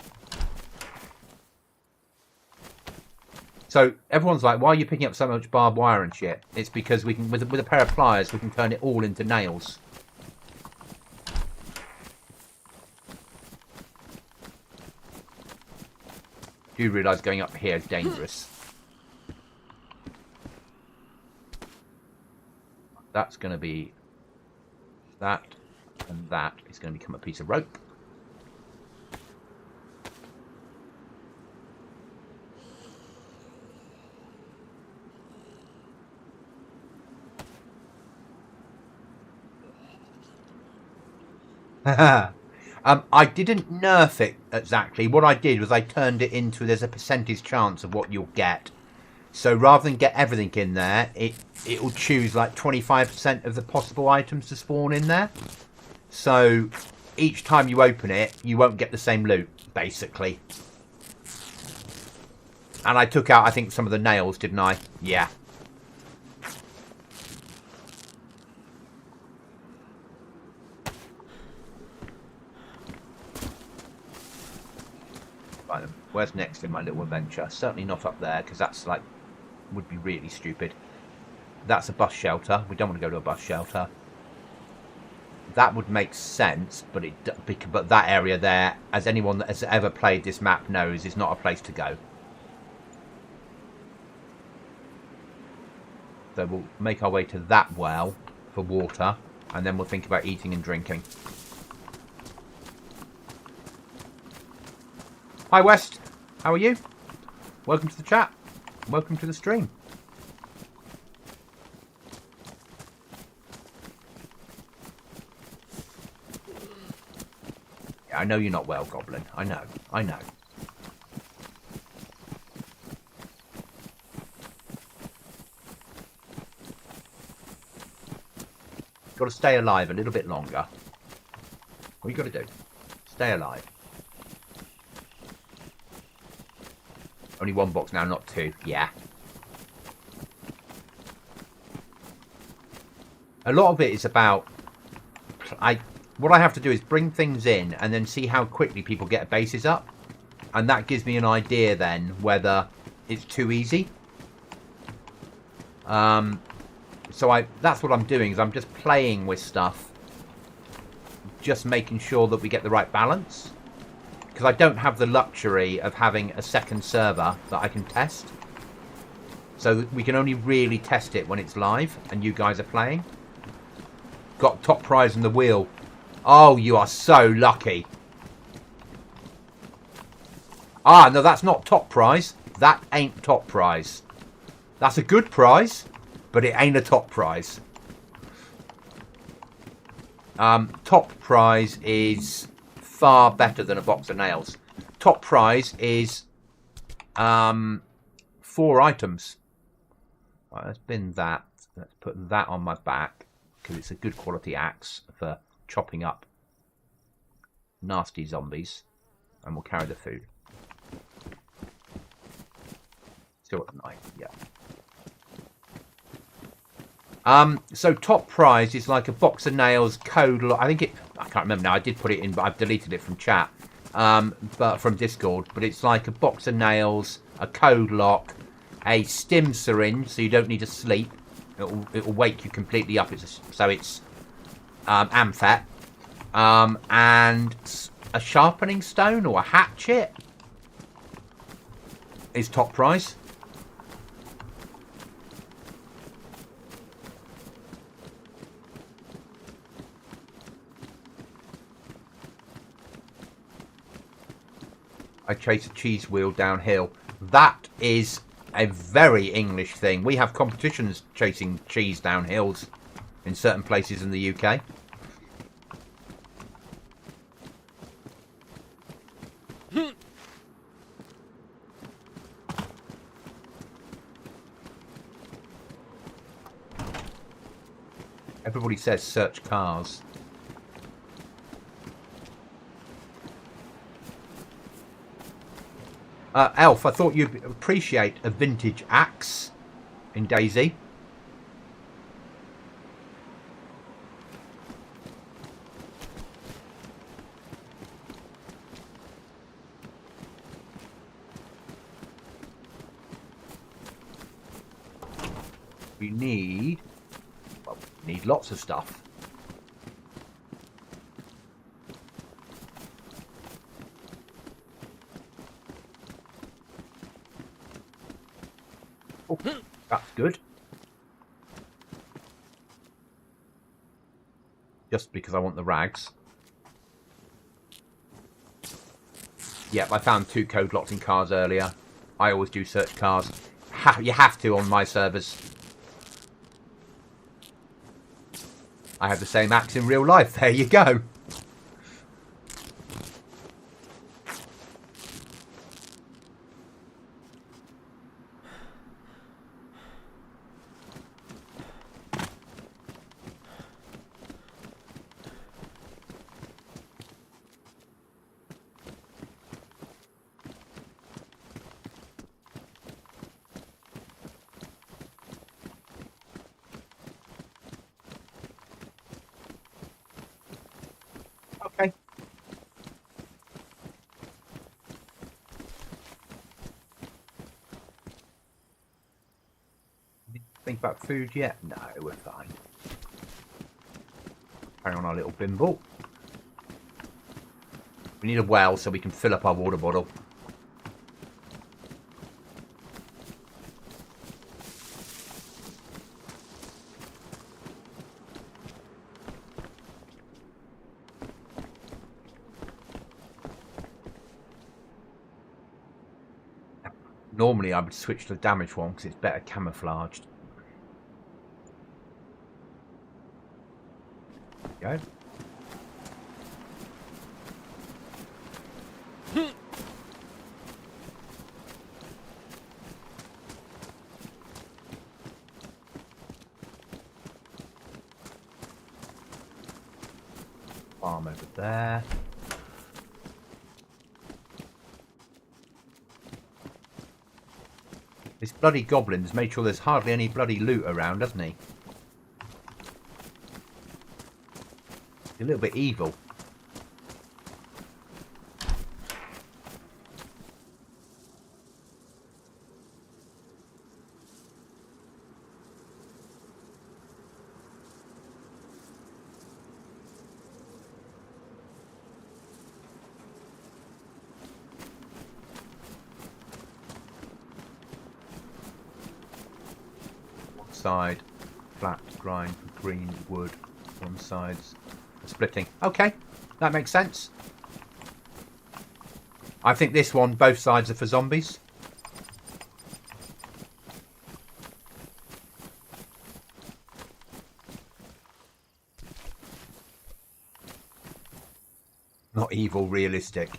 So everyone's like, why are you picking up so much barbed wire and shit? It's because we can, with a pair of pliers, we can turn it all into nails. Do you realise going up here is dangerous? That's going to be that, and that is going to become a piece of rope. I didn't nerf it exactly. What I did was I turned it into there's a percentage chance of what you'll get. So rather than get everything in there, it will choose like 25% of the possible items to spawn in there. So each time you open it, you won't get the same loot, basically. And I took out, I think, some of the nails, didn't I? Yeah. Right, where's next in my little adventure? Certainly not up there, because that's like would be really stupid. That's a bus shelter. We don't want to go to a bus shelter. That would make sense, but but that area there, as anyone that has ever played this map knows, is not a place to go. So we'll make our way to that well for water, and then we'll think about eating and drinking. Hi West, how are you? Welcome to the chat. Welcome to the stream. Yeah, I know you're not well, Goblin. I know. I know. Got to stay alive a little bit longer. What you got to do? Stay alive. Only one box now, not two. Yeah. A lot of it is about... what I have to do is bring things in and then see how quickly people get bases up. And that gives me an idea then whether it's too easy. So that's what I'm doing, is I'm just playing with stuff. Just making sure that we get the right balance. Because I don't have the luxury of having a second server that I can test. So we can only really test it when it's live and you guys are playing. Got top prize in the wheel. Oh, you are so lucky. Ah, no, that's not top prize. That ain't top prize. That's a good prize, but it ain't a top prize. Top prize is far better than a box of nails. Top prize is 4 items. Right, let's bin that. Let's put that on my back because it's a good quality axe for chopping up nasty zombies. And we'll carry the food. Still at night, yeah. So top prize is like a box of nails code. I can't remember now. I did put it in, but I've deleted it from chat. But from Discord. But it's like a box of nails, a code lock, a stim syringe, so you don't need to sleep. It'll wake you completely up. It's Amphet, and a sharpening stone or a hatchet is top prize. I chase a cheese wheel downhill. That is a very English thing. We have competitions chasing cheese down hills in certain places in the UK. Everybody says search cars. Elf, I thought you'd appreciate a vintage axe in Dayz. We need lots of stuff. Oh, that's good. Just because I want the rags. Yep, I found 2 code locks in cars earlier. I always do search cars. You have to on my servers. I have the same axe in real life. There you go. Okay. Think about food yet? No, we're fine. Carry on our little bimble. We need a well so we can fill up our water bottle. Normally I would switch to the damaged one because it's better camouflaged. There you go. Farm over there. This bloody Goblin's made sure there's hardly any bloody loot around, hasn't he? He's a little bit evil. Side flat grind for green wood, one side's splitting. Okay, that makes sense. I think this one, both sides are for zombies. Not evil, realistic.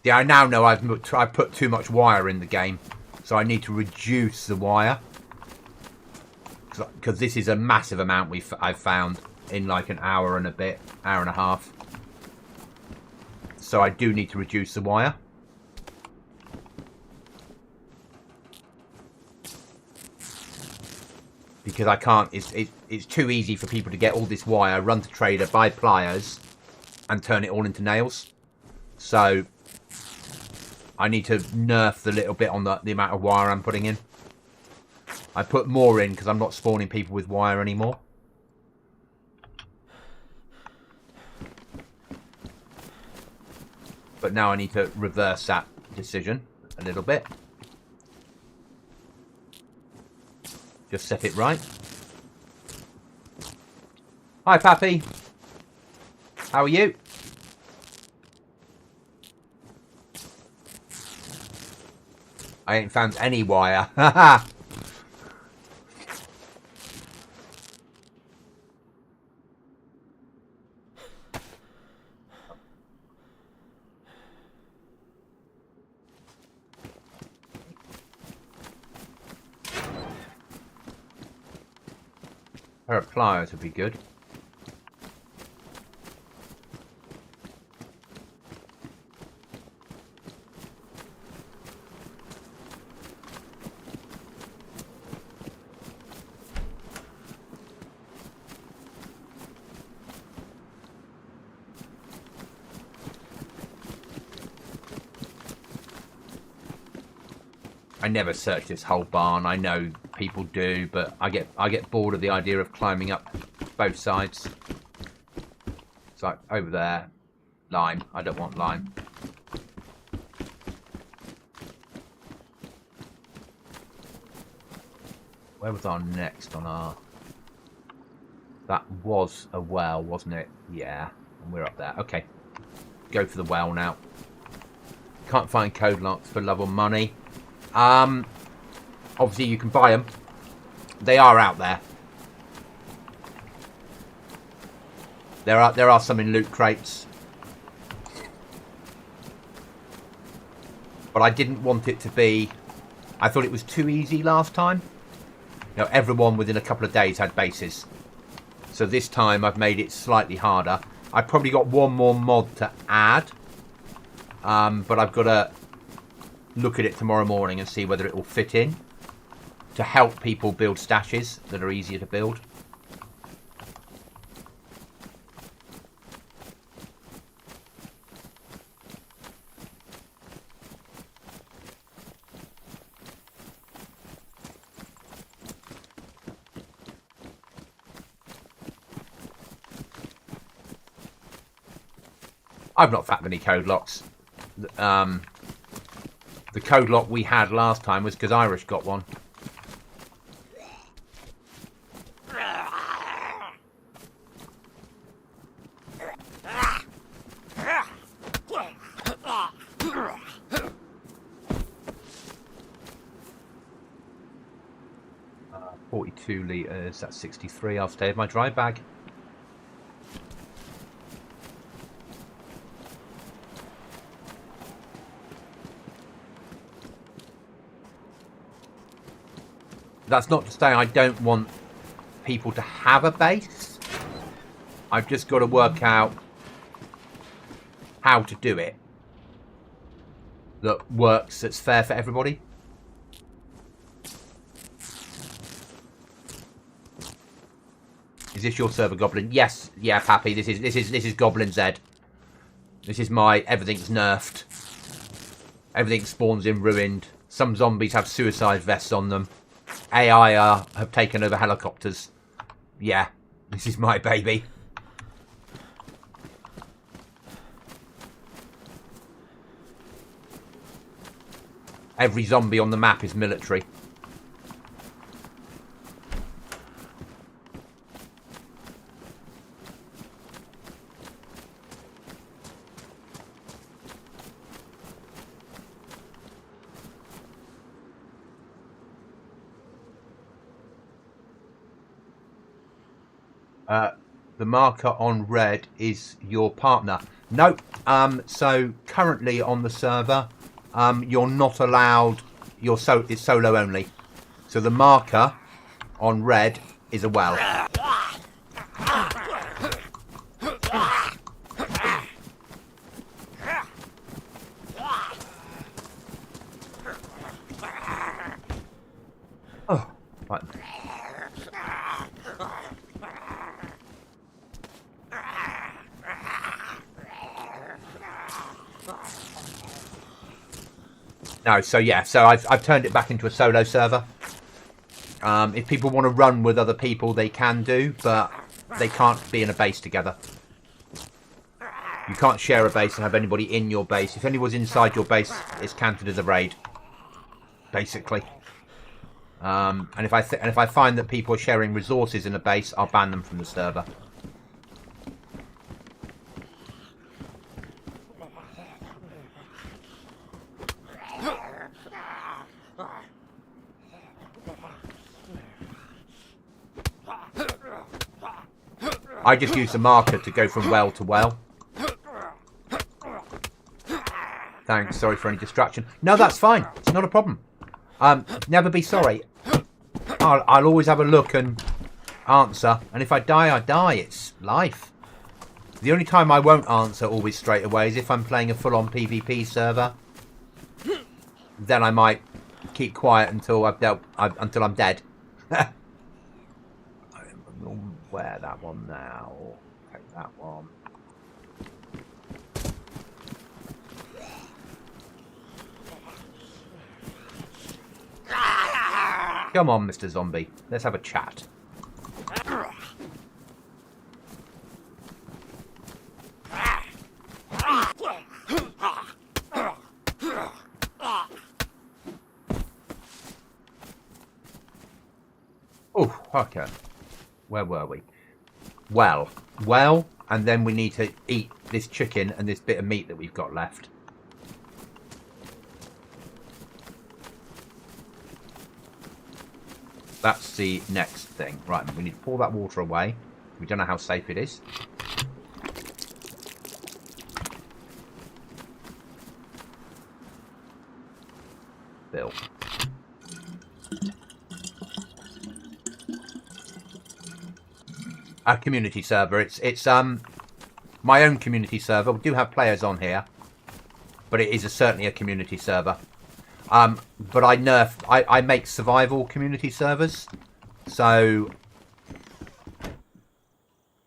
Yeah, I now know I've put too much wire in the game, so I need to reduce the wire. Because this is a massive amount I've found in like an hour and a bit, hour and a half. So I do need to reduce the wire. Because I can't, it's too easy for people to get all this wire, run to trader, buy pliers, and turn it all into nails. So I need to nerf the little bit on the amount of wire I'm putting in. I put more in because I'm not spawning people with wire anymore. But now I need to reverse that decision a little bit. Just set it right. Hi, Pappy. How are you? I ain't found any wire. Haha. A pair of pliers would be good. I never search this whole barn. I know people do, but I get bored of the idea of climbing up both sides. It's like over there, lime. I don't want lime. Where was our next on our... That was a well, wasn't it? Yeah, and we're up there. Okay, go for the well now. Can't find code locks for love or money. Obviously you can buy them. They are out there. There are some in loot crates. But I didn't want it to be... I thought it was too easy last time. You know, everyone within a couple of days had bases. So this time I've made it slightly harder. I've probably got one more mod to add. But I've got to look at it tomorrow morning and see whether it will fit in to help people build stashes that are easier to build. I've not found any code locks. The code lock we had last time was because Irish got one. Uh, 42 litres, that's 63. I'll stay with my dry bag. That's not to say I don't want people to have a base. I've just got to work out how to do it. that works, that's fair for everybody. Is this your server, Goblin? Yes, yeah, Pappy. This is Goblin Z. This is my everything's nerfed. Everything spawns in ruined. Some zombies have suicide vests on them. AI have taken over helicopters. Yeah, this is my baby. Every zombie on the map is military. The marker on red is your partner. Nope. So currently on the server, you're not allowed. It's solo only. So the marker on red is a well. Oh, right. No, so yeah, so I've turned it back into a solo server. If people want to run with other people, they can do, but they can't be in a base together. You can't share a base and have anybody in your base. If anyone's inside your base, it's counted as a raid, basically. And if I find that people are sharing resources in a base, I'll ban them from the server. I just use the marker to go from well to well. Thanks, sorry for any distraction. No, that's fine. It's not a problem. Never be sorry. I'll always have a look and answer. And if I die, I die. It's life. The only time I won't answer always straight away is if I'm playing a full-on PvP server. Then I might keep quiet until until I'm dead. Wear that one now. Take that one. Come on, Mr. Zombie. Let's have a chat. Oh, okay. Where were we? Well, and then we need to eat this chicken and this bit of meat that we've got left. That's the next thing. Right, we need to pour that water away. We don't know how safe it is. Bill. A community server. It's my own community server. We do have players on here, but it is certainly a community server. But I make survival community servers, so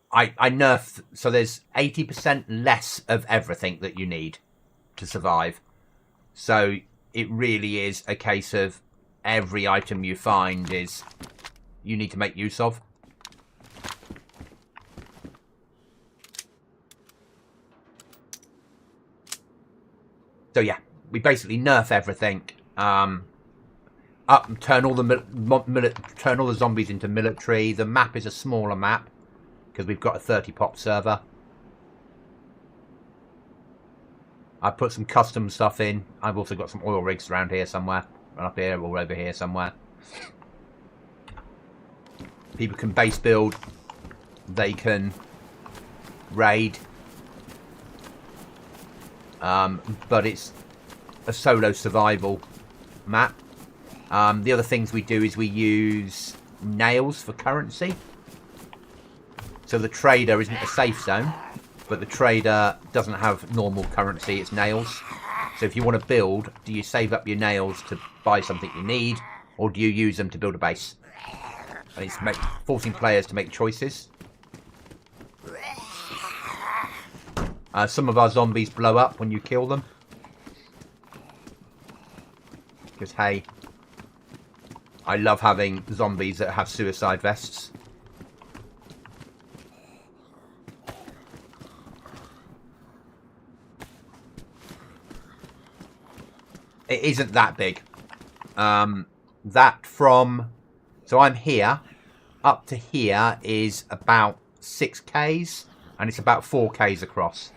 I nerf. So there's 80% less of everything that you need to survive. So it really is a case of every item you find is you need to make use of. So yeah, we basically nerf everything. Turn all the zombies into military. The map is a smaller map because we've got a 30 pop server. I put some custom stuff in. I've also got some oil rigs around here somewhere, right up here or over here somewhere. People can base build. They can raid. But it's a solo survival map. The other things we do is we use nails for currency. So the trader isn't a safe zone, but the trader doesn't have normal currency, it's nails. So if you want to build, do you save up your nails to buy something you need, or do you use them to build a base? And it's forcing players to make choices. Some of our zombies blow up when you kill them. Because, hey, I love having zombies that have suicide vests. It isn't that big. That from... So I'm here. Up to here is about 6Ks. And it's about 4Ks across.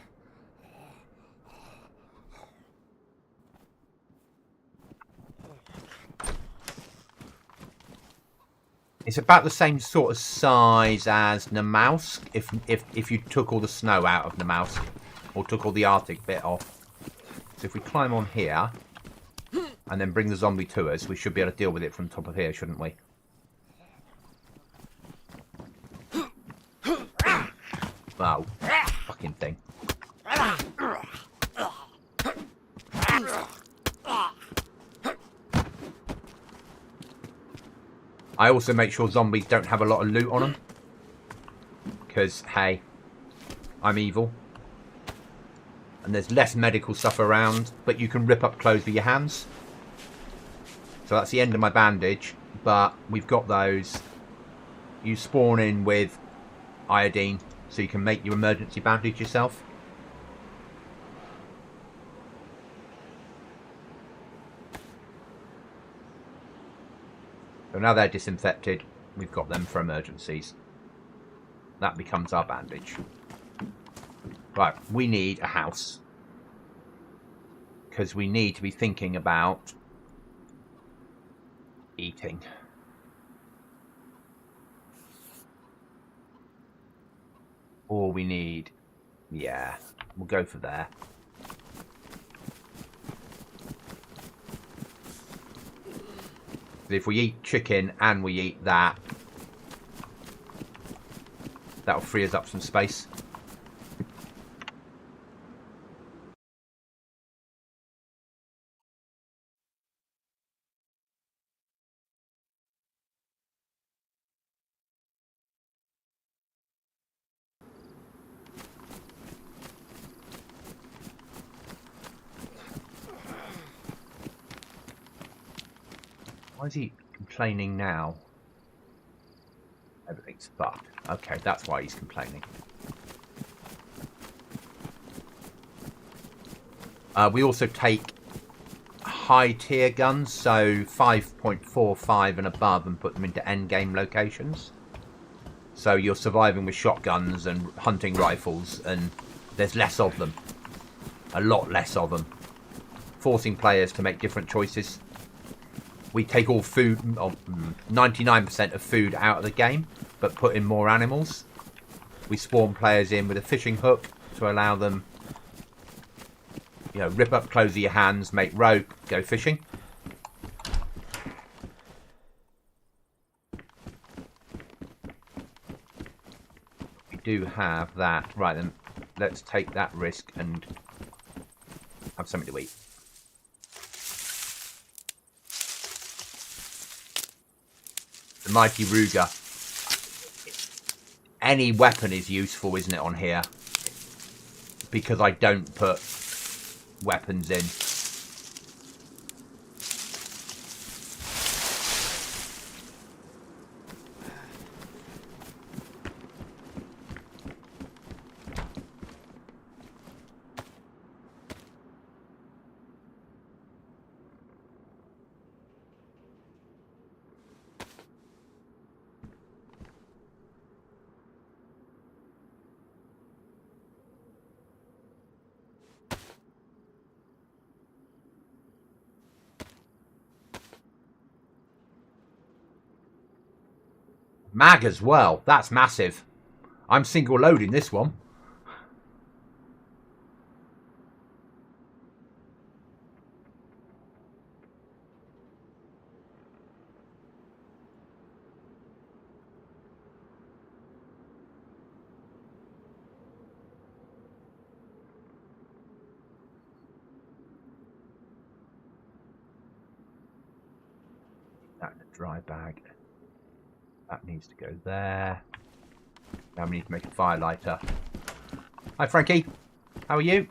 It's about the same sort of size as Namalsk if you took all the snow out of Namalsk. Or took all the Arctic bit off. So if we climb on here... and then bring the zombie to us, we should be able to deal with it from the top of here, shouldn't we? Oh, fucking thing. I also make sure zombies don't have a lot of loot on them. Because, hey, I'm evil. And there's less medical stuff around, but you can rip up clothes with your hands. So that's the end of my bandage, but we've got those. You spawn in with iodine, so you can make your emergency bandage yourself. So now they're disinfected, we've got them for emergencies. That becomes our bandage. Right, we need a house. Because we need to be thinking about eating. Or we need... yeah, we'll go for there. If we eat chicken and we eat that, that'll free us up some space. Why is he complaining now? Everything's fucked. Okay, that's why he's complaining. We also take high tier guns, so 5.45 and above, and put them into end game locations. So you're surviving with shotguns and hunting rifles, and there's less of them. A lot less of them. Forcing players to make different choices. We take all food, 99% of food out of the game, but put in more animals. We spawn players in with a fishing hook to allow them, you know, rip up clothes of your hands, make rope, go fishing. We do have that. Right then, let's take that risk and have something to eat. The mighty Ruger. Any weapon is useful, isn't it, on here? Because I don't put weapons in. Mag as well. That's massive. I'm single loading this one. dry bag. That needs to go there. Now we need to make a fire lighter. Hi, Frankie. How are you?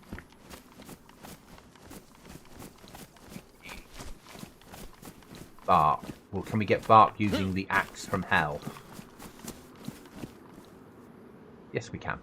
Bark. Well, can we get bark using the axe from hell? Yes, we can.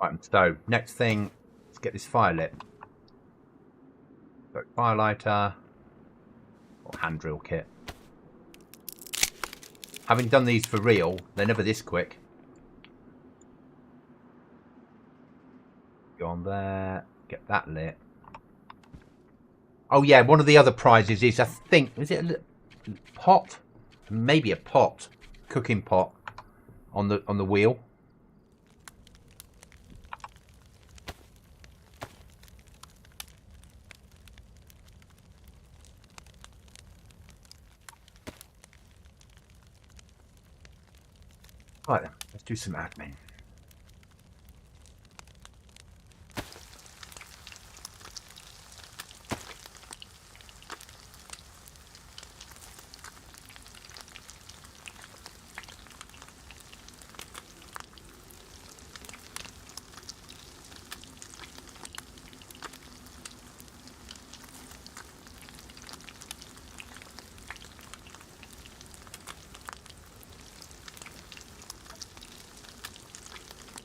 Right, so next thing, let's get this fire lit. So fire lighter or hand drill kit. Having done these for real, they're never this quick. Go on there, get that lit. Oh yeah, one of the other prizes is, I think, is it a pot? Maybe a pot, cooking pot on the wheel. Right then, let's do some admin.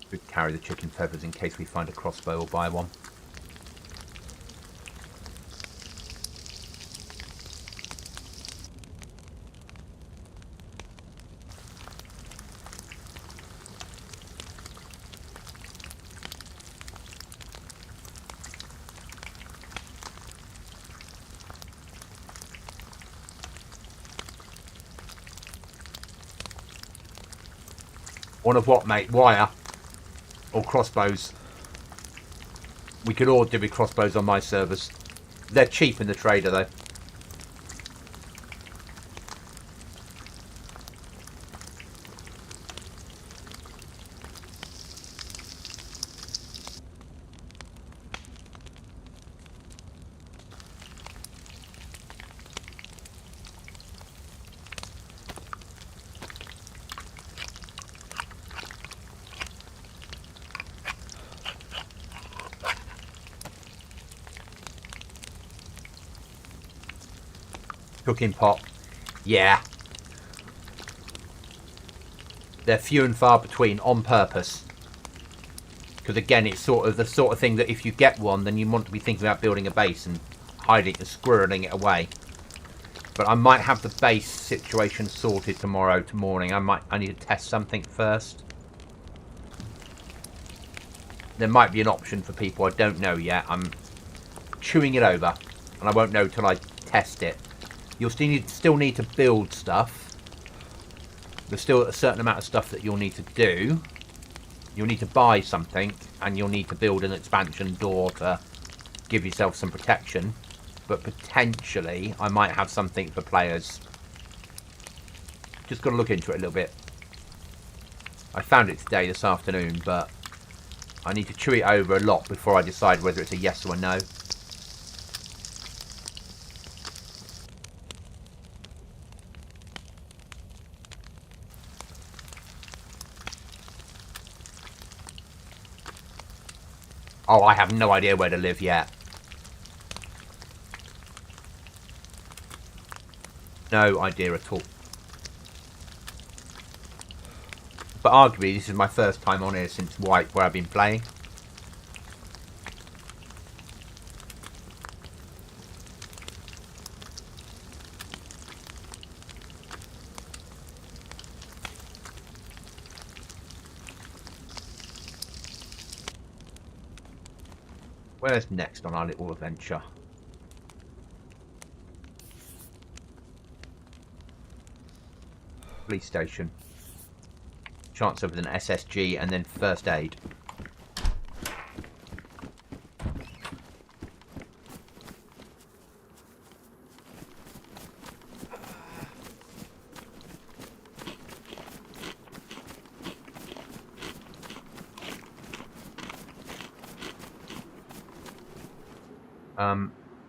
Could carry the chicken feathers in case we find a crossbow or buy one. One of what, mate? Wire? Or crossbows? We could all do with crossbows on my servers. They're cheap in the trader though. Cooking pot. Yeah. They're few and far between on purpose. Because again, it's sort of the sort of thing that if you get one, then you want to be thinking about building a base and hiding and squirreling it away. But I might have the base situation sorted tomorrow to morning. I need to test something first. There might be an option for people, I don't know yet. I'm chewing it over and I won't know till I test it. You'll still need to build stuff. There's still a certain amount of stuff that you'll need to do. You'll need to buy something, and you'll need to build an expansion door to give yourself some protection. But potentially, I might have something for players. Just got to look into it a little bit. I found it today, this afternoon, but I need to chew it over a lot before I decide whether it's a yes or a no. Oh, I have no idea where to live yet. No idea at all. But arguably, this is my first time on here since White, where I've been playing. Where's next on our little adventure? Police station. Chance of an SSG and then first aid.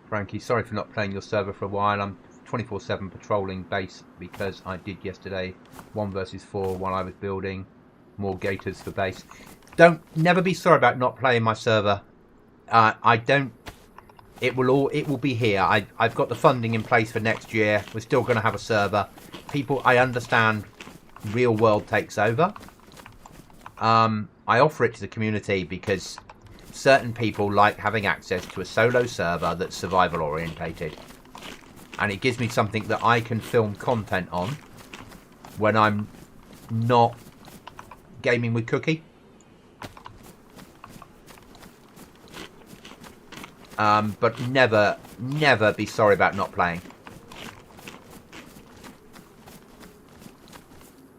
Frankie, sorry for not playing your server for a while. I'm 24/7 patrolling base because I did yesterday 1 versus 4 while I was building more gators for base. Never be sorry about not playing my server. It will be here. I've got the funding in place for next year. We're still going to have a server. People, I understand real world takes over. I offer it to the community because certain people like having access to a solo server that's survival orientated. And it gives me something that I can film content on when I'm not gaming with Cookie. But never be sorry about not playing.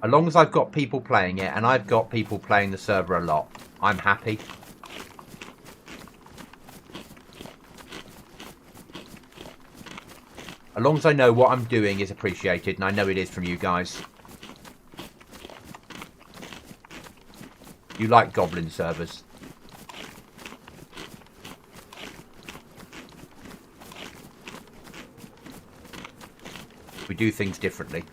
As long as I've got people playing it, and I've got people playing the server a lot, I'm happy. As long as I know what I'm doing is appreciated, and I know it is from you guys. You like Goblin servers. We do things differently.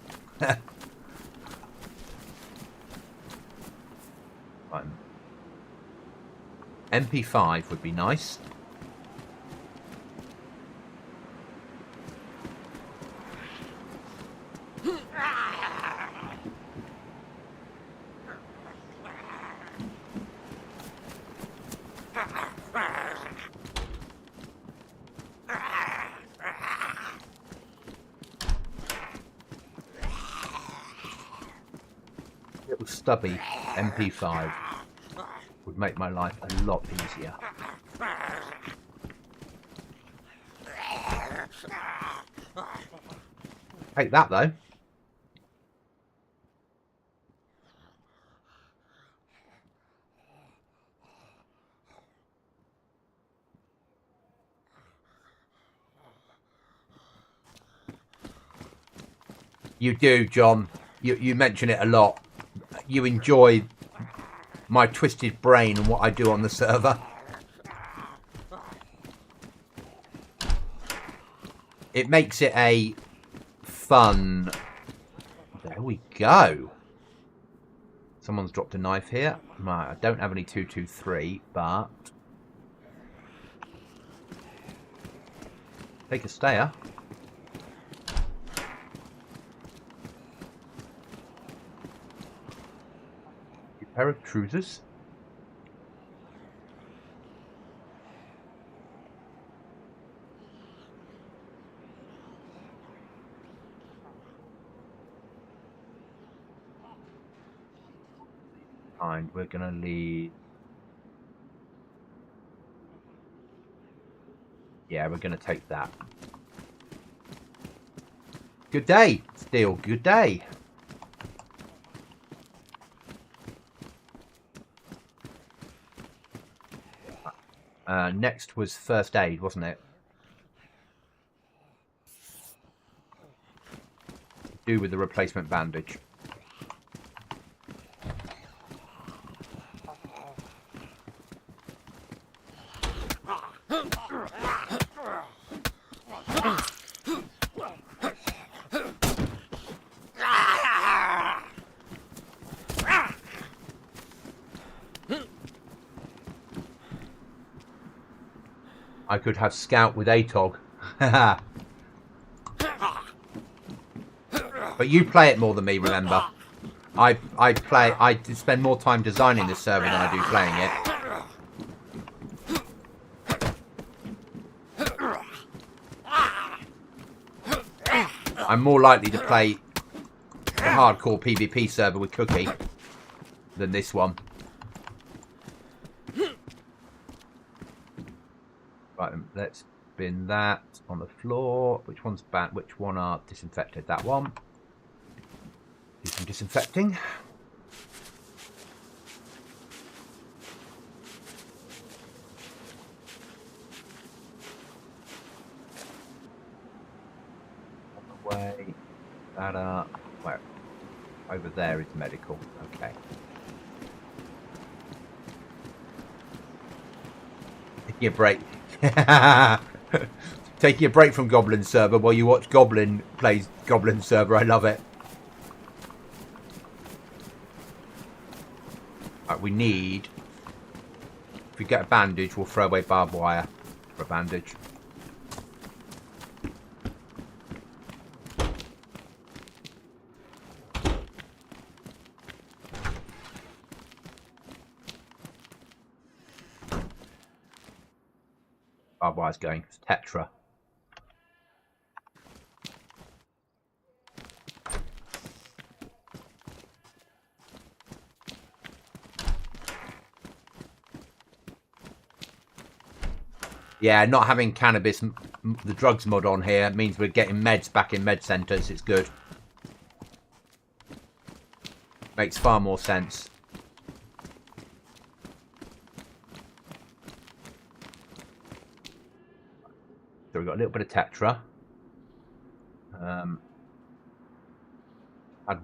MP5 would be nice. Little stubby MP5 would make my life a lot easier. Take that though. You do, John. You mention it a lot. You enjoy my twisted brain and what I do on the server. It makes it a fun... There we go. Someone's dropped a knife here. Right, I don't have any 223, but... Take a stayer. Pair of trousers. And we're gonna leave. Yeah, we're gonna take that. Good day, Steel. Good day. Next was first aid, wasn't it? Do with the replacement bandage. I could have Scout with ATOG. But you play it more than me, remember? I spend more time designing this server than I do playing it. I'm more likely to play the hardcore PvP server with Cookie than this one. Right, let's bin that on the floor. Which one's bad? Which one are disinfected? That one. Do some disinfecting. On the way. That up. Where? Over there is medical. Okay. Taking a break. Taking a break from Goblin server while you watch Goblin plays Goblin server. I love it. Right, we need... If we get a bandage, we'll throw away barbed wire for a bandage. Barbed wire's going. It's Tetra. Yeah, not having cannabis, the drugs mod on here means we're getting meds back in med centres. It's good. Makes far more sense. So we've got a little bit of Tetra.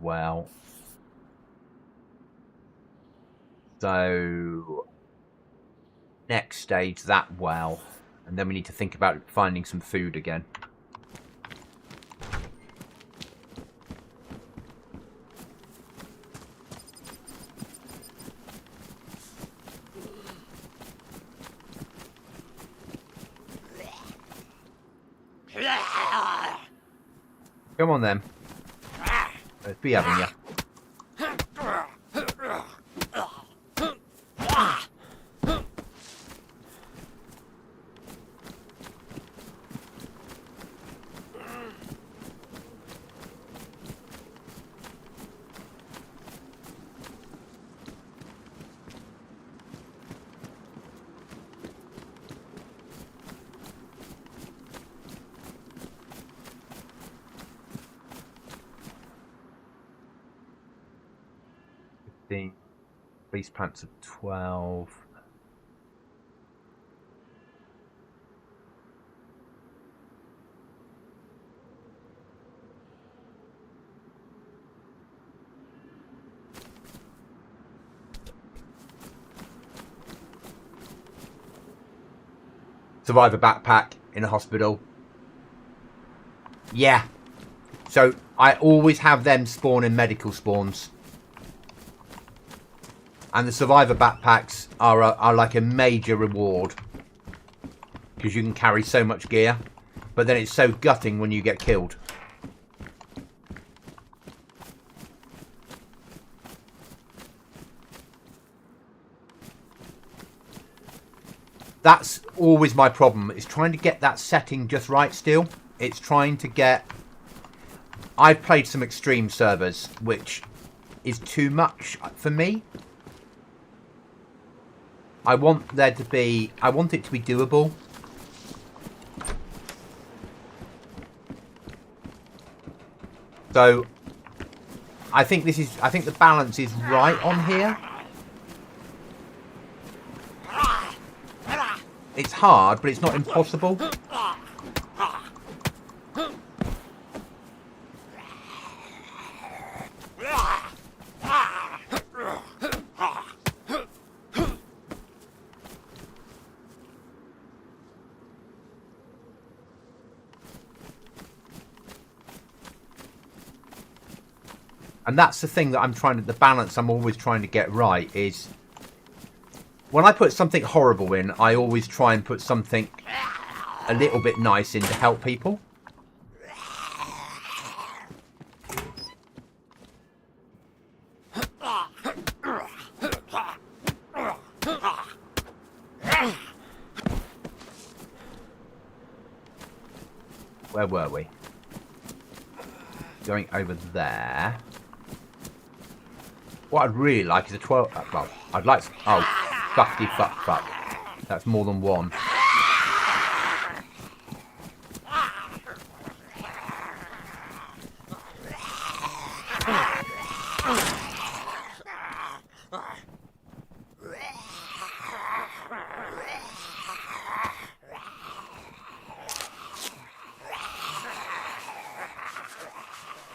Well. So next stage, that well. And then we need to think about finding some food again. Come on then. Let's be having you. Base plants of 12. Survivor backpack in a hospital. Yeah. So I always have them spawn in medical spawns. And the survivor backpacks are like a major reward. Because you can carry so much gear. But then it's so gutting when you get killed. That's always my problem. It's trying to get that setting just right still. It's trying to get... I've played some extreme servers, which is too much for me. I want it to be doable. So I think the balance is right on here. It's hard, but it's not impossible. And that's the thing that the balance I'm always trying to get right is when I put something horrible in, I always try and put something a little bit nice in to help people. Where were we? Going over there. What I'd really like is a 12... well, I'd like... oh, fucky fuck. That's more than one.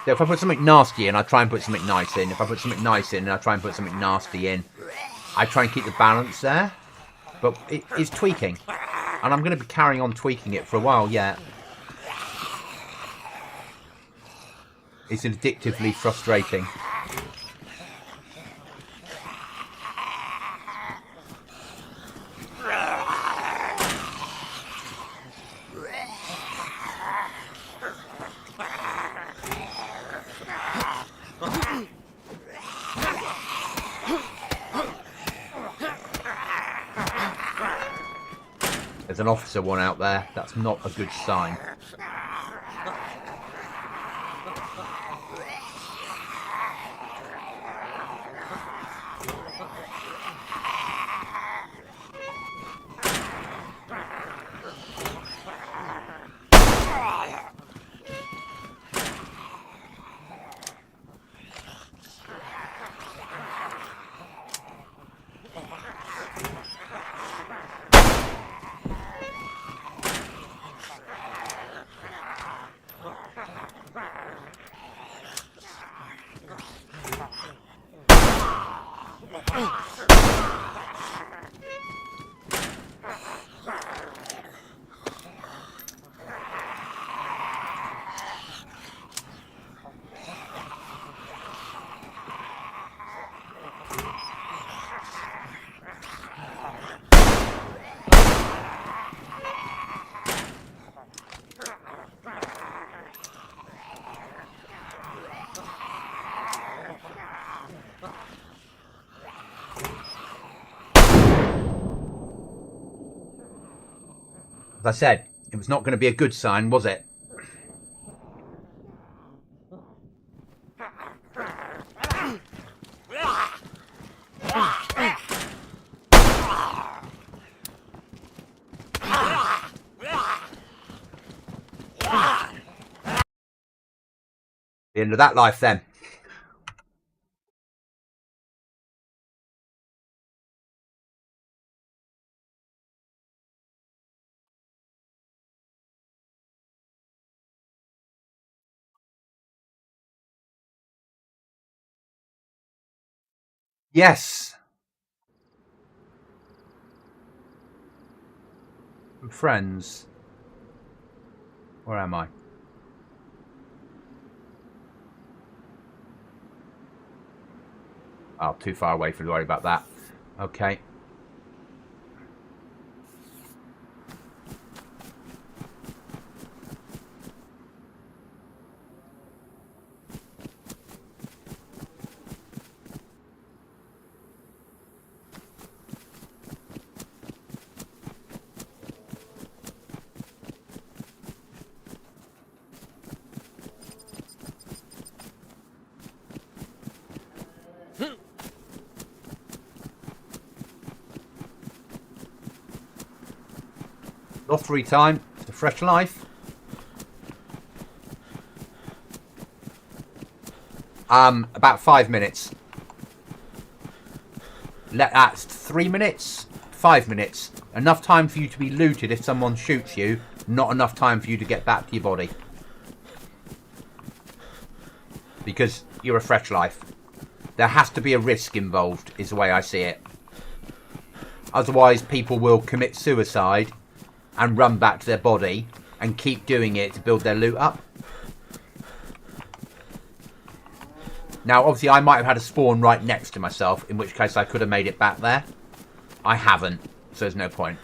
So if I put something nasty in, I try and put something nice in. If I put something nice in, I try and put something nasty in. I try and keep the balance there. But it is tweaking. And I'm going to be carrying on tweaking it for a while yet. It's addictively frustrating. There's an officer one out there. That's not a good sign. As I said, it was not going to be a good sign, was it? The end of that life then. Yes. Friends. Where am I? Oh, too far away for to worry about that. Okay. Lottery time. It's a fresh life. About 5 minutes. That's 3 minutes. 5 minutes. Enough time for you to be looted if someone shoots you. Not enough time for you to get back to your body. Because you're a fresh life. There has to be a risk involved, is the way I see it. Otherwise, people will commit suicide and run back to their body and keep doing it to build their loot up. Now, obviously, I might have had a spawn right next to myself, in which case I could have made it back there. I haven't, so there's no point.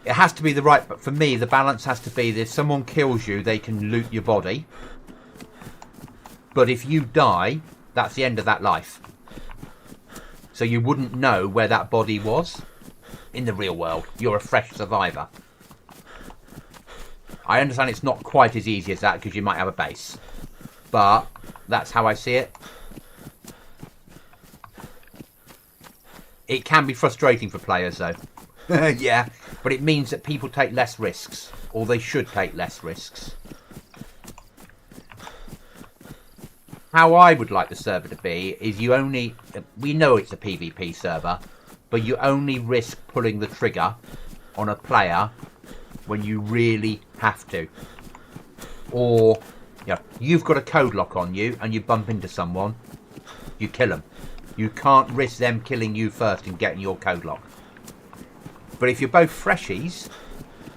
It has to be the right... But for me, the balance has to be that if someone kills you, they can loot your body. But if you die... that's the end of that life. So you wouldn't know where that body was in the real world. You're a fresh survivor. I understand it's not quite as easy as that because you might have a base. But that's how I see it. It can be frustrating for players though. Yeah, but it means that people take less risks. Or they should take less risks. How I would like the server to be is you only... We know it's a PvP server, but you only risk pulling the trigger on a player when you really have to. Or, you know, you've got a code lock on you and you bump into someone, you kill them. You can't risk them killing you first and getting your code lock. But if you're both freshies,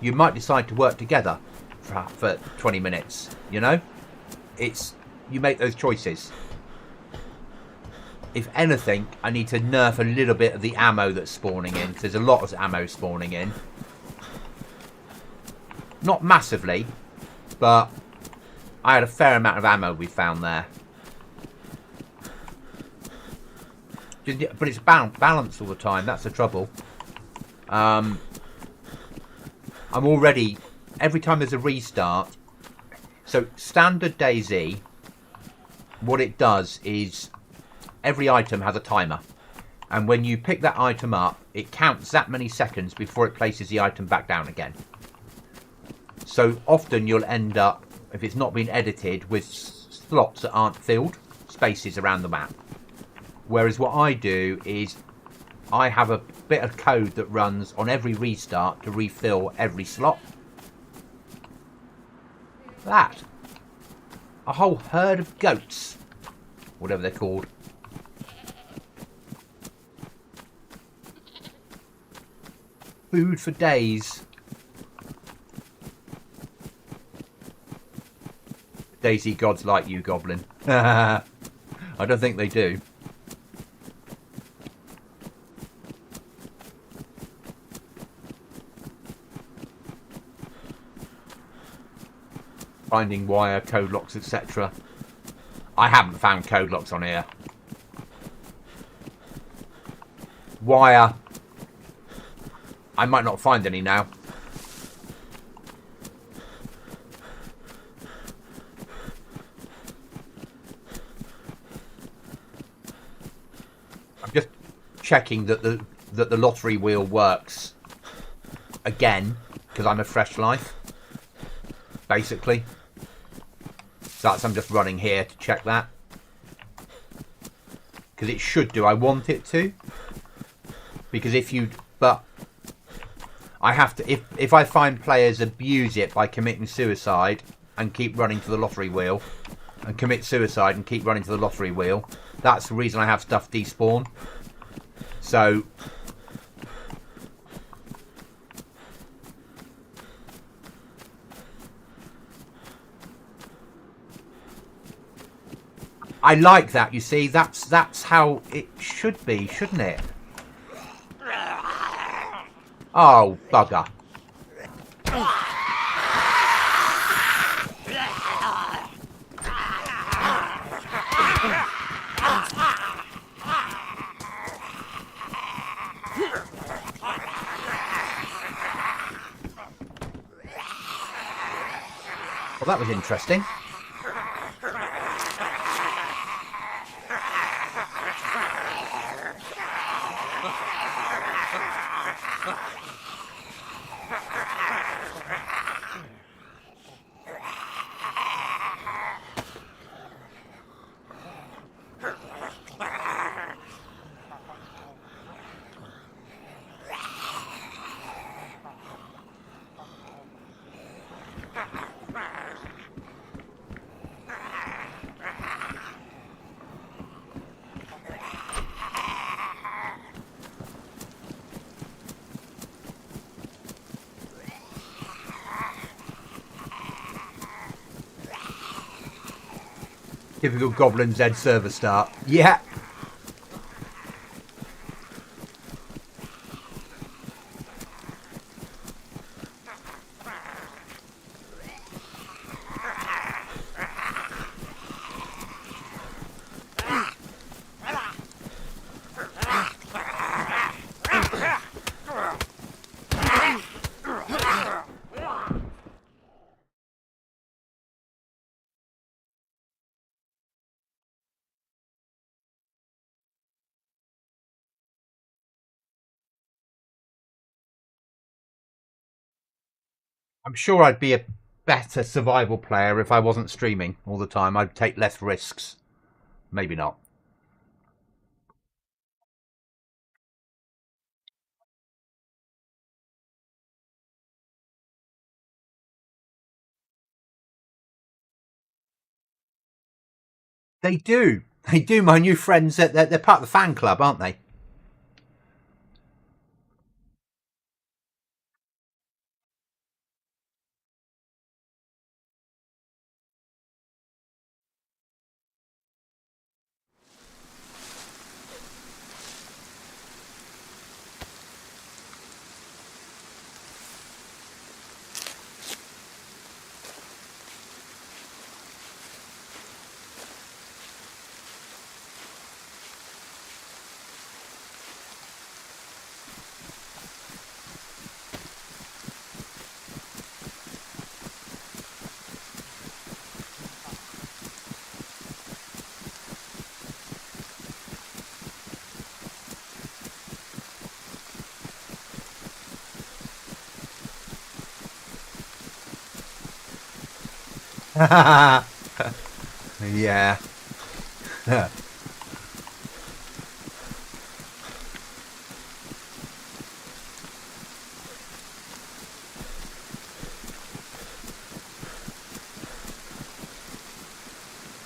you might decide to work together for 20 minutes, you know? You make those choices. If anything, I need to nerf a little bit of the ammo that's spawning in. There's a lot of ammo spawning in. Not massively, but I had a fair amount of ammo we found there. But it's balanced all the time. That's the trouble. I'm already... Every time there's a restart... So, standard Dayz, what it does is... Every item has a timer. And when you pick that item up, it counts that many seconds before it places the item back down again. So, often you'll end up, if it's not been edited, with slots that aren't filled. Spaces around the map. Whereas what I do is... I have a bit of code that runs on every restart to refill every slot. That. A whole herd of goats. Whatever they're called. Food for days. Daisy gods like you, Goblin. I don't think they do. Finding wire, code locks, etc. I haven't found code locks on here. Wire. I might not find any now. I'm just checking that the lottery wheel works again because I'm a fresh life, basically. So I'm just running here to check that. Because it should do. I want it to. Because if you... But I have to... If I find players abuse it by committing suicide and keep running to the lottery wheel, and commit suicide and keep running to the lottery wheel, that's the reason I have stuff despawn. So... I like that, you see. That's how it should be, shouldn't it? Oh, bugger. Well, that was interesting. Typical Goblin Z server start. Yeah. I'm sure I'd be a better survival player if I wasn't streaming all the time. I'd take less risks. Maybe not. They do. They do. My new friends, they're part of the fan club, aren't they? Yeah.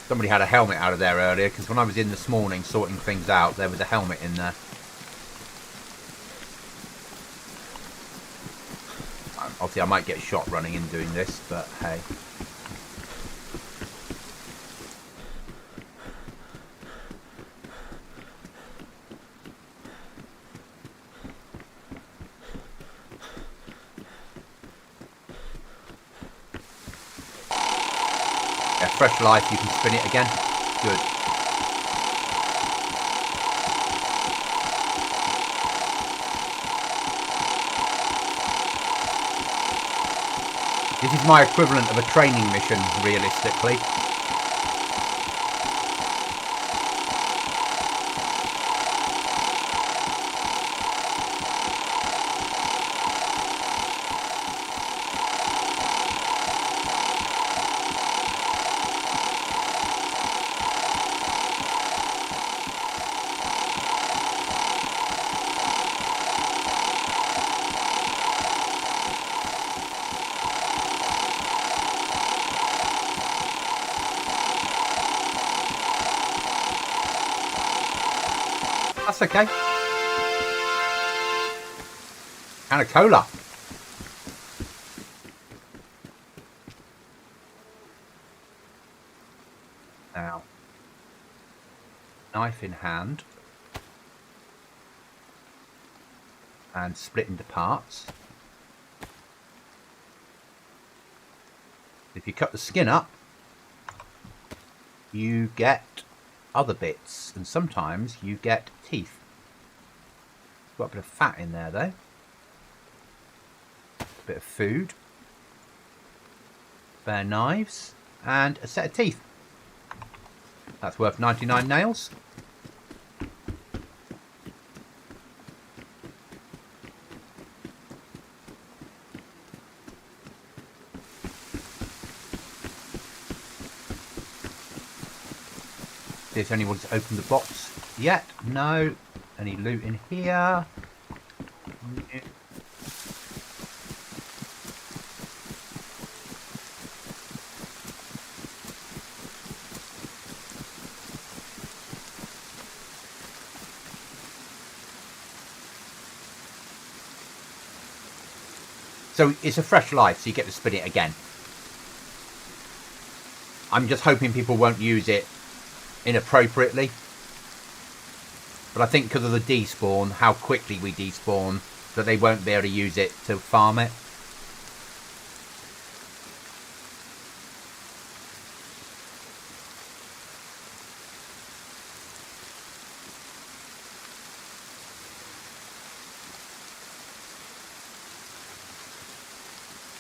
Somebody had a helmet out of there earlier, because when I was in this morning sorting things out, there was a helmet in there. Obviously, I might get shot running in doing this, but hey. Yeah, fresh life, you can spin it again. Good. This is my equivalent of a training mission, realistically. That's okay. And a cola. Now, knife in hand. And split into parts. If you cut the skin up, you get other bits, and sometimes you get teeth. Got a bit of fat in there though. A bit of food. Spare knives. And a set of teeth. That's worth 99 nails. See if anyone's opened the box yet. No. Any loot in here? So it's a fresh life, so you get to spin it again. I'm just hoping people won't use it inappropriately. But I think because of the despawn, how quickly we despawn, that they won't be able to use it to farm it.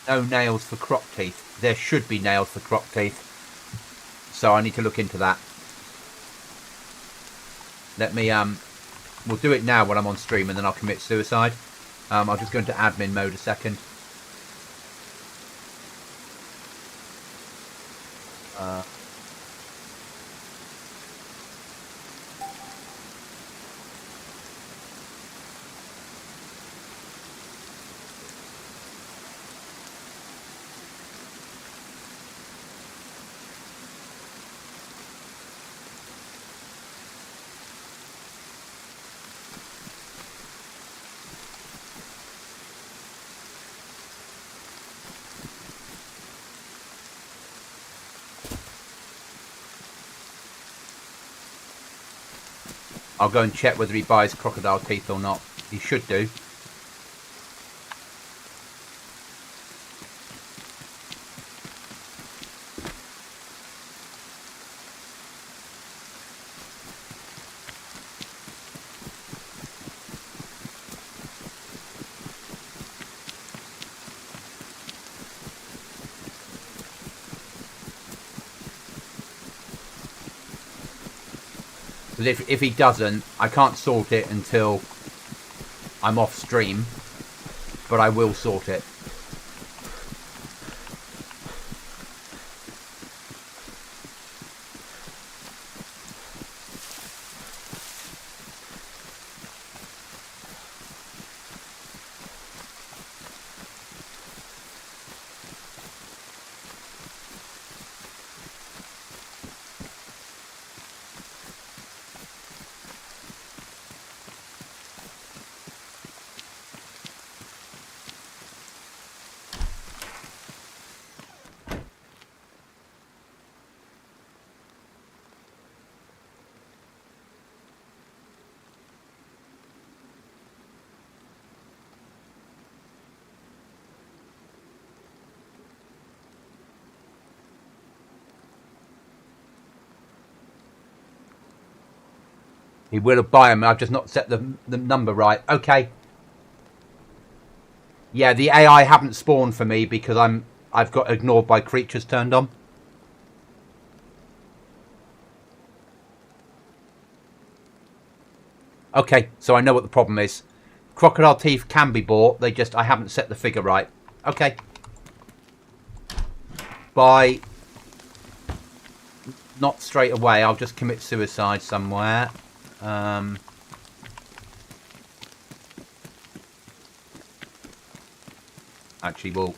No nails for crop teeth. There should be nails for crop teeth. So I need to look into that. Let me, we'll do it now when I'm on stream, and then I'll commit suicide. I'll just go into admin mode a second. I'll go and check whether he buys crocodile teeth or not. He should do. But if he doesn't, I can't sort it until I'm off stream, but I will sort it. He will buy them. I've just not set the number right. Okay. Yeah, the AI haven't spawned for me because I've got ignored by creatures turned on. Okay, so I know what the problem is. Crocodile teeth can be bought. I haven't set the figure right. Okay. Buy. Not straight away. I'll just commit suicide somewhere. Actually, we'll...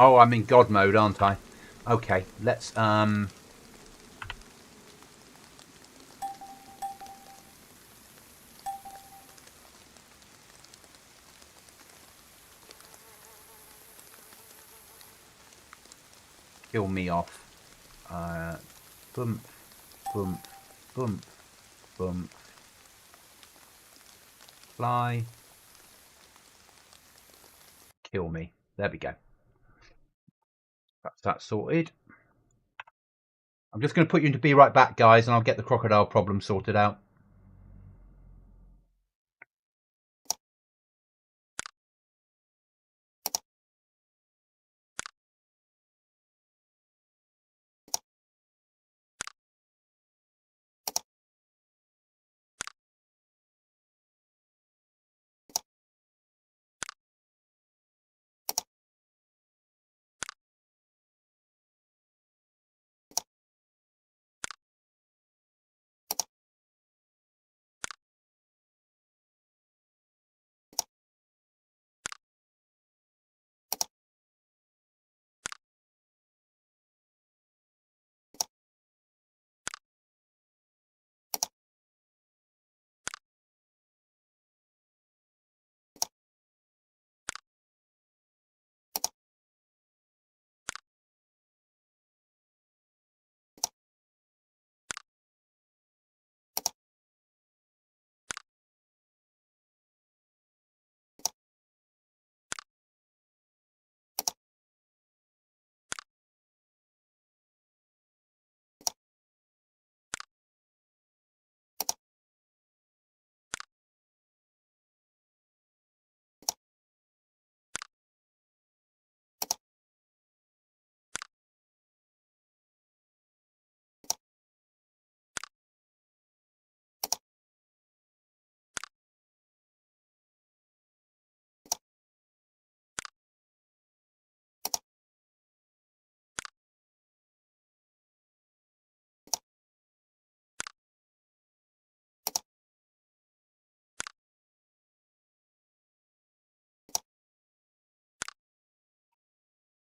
Oh, I'm in God mode, aren't I? Okay, let's... kill me off. Boom, boom, boom, boom. Fly. Kill me. There we go. That's that sorted. I'm just going to put you into be right back, guys, and I'll get the crocodile problem sorted out.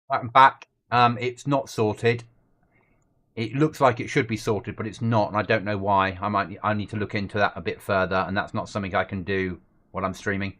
Right, I'm back. It's not sorted. It looks like it should be sorted, but it's not, and I don't know why. I need to look into that a bit further, and that's not something I can do while I'm streaming.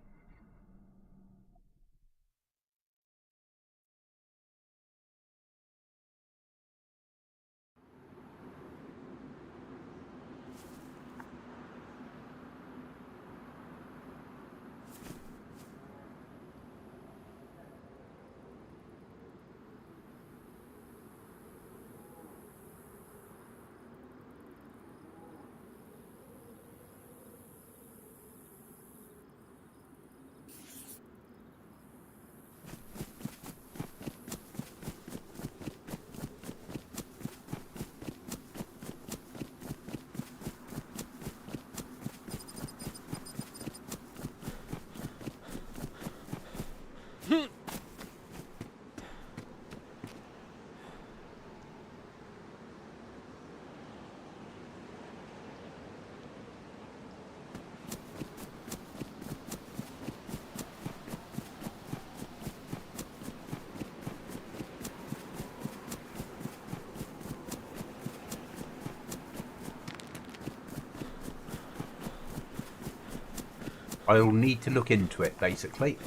I'll need to look into it, basically,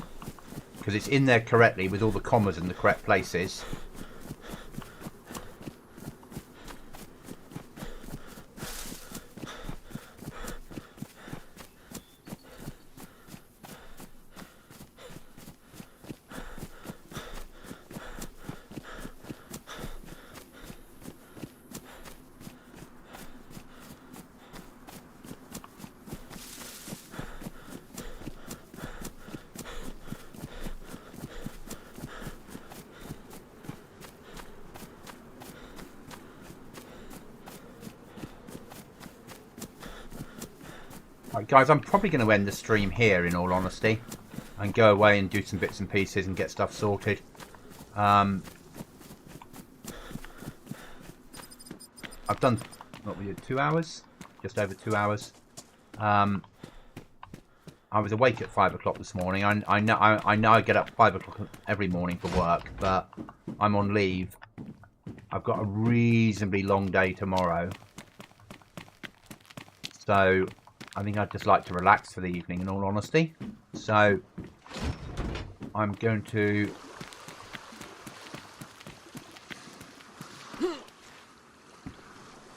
because it's in there correctly with all the commas in the correct places. Right, guys, I'm probably going to end the stream here, in all honesty, and go away and do some bits and pieces and get stuff sorted. I've done, what we did, 2 hours? Just over 2 hours. I was awake at 5 o'clock this morning. I know I get up 5 o'clock every morning for work, but I'm on leave. I've got a reasonably long day tomorrow. So I think I'd just like to relax for the evening, in all honesty. So I'm going to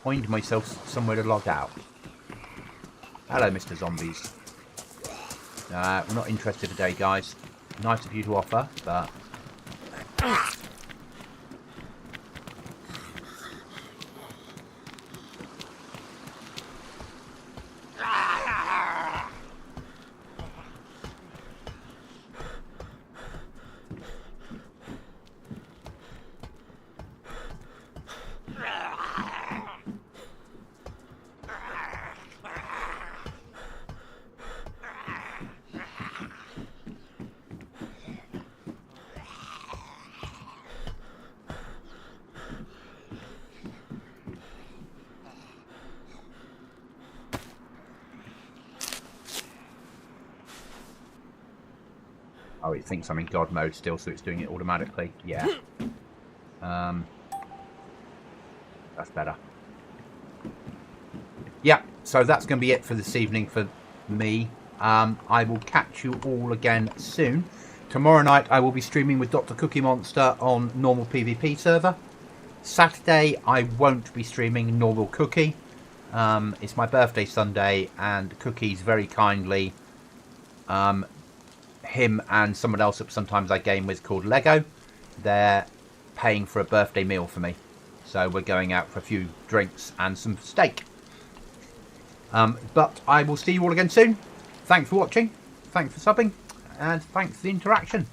find myself somewhere to log out. Hello, Mr. Zombies. We're not interested today, guys. Nice of you to offer, but... Oh, it thinks I'm in God mode still, so it's doing it automatically. Yeah. That's better. Yeah, so that's going to be it for this evening for me. I will catch you all again soon. Tomorrow night I will be streaming with Dr. Cookie Monster on normal PvP server. Saturday I won't be streaming, nor will Cookie. It's my birthday Sunday, and Cookie's very kindly... him and someone else that sometimes I game with called Lego, they're paying for a birthday meal for me. So we're going out for a few drinks and some steak. But I will see you all again soon. Thanks for watching, thanks for subbing, and thanks for the interaction.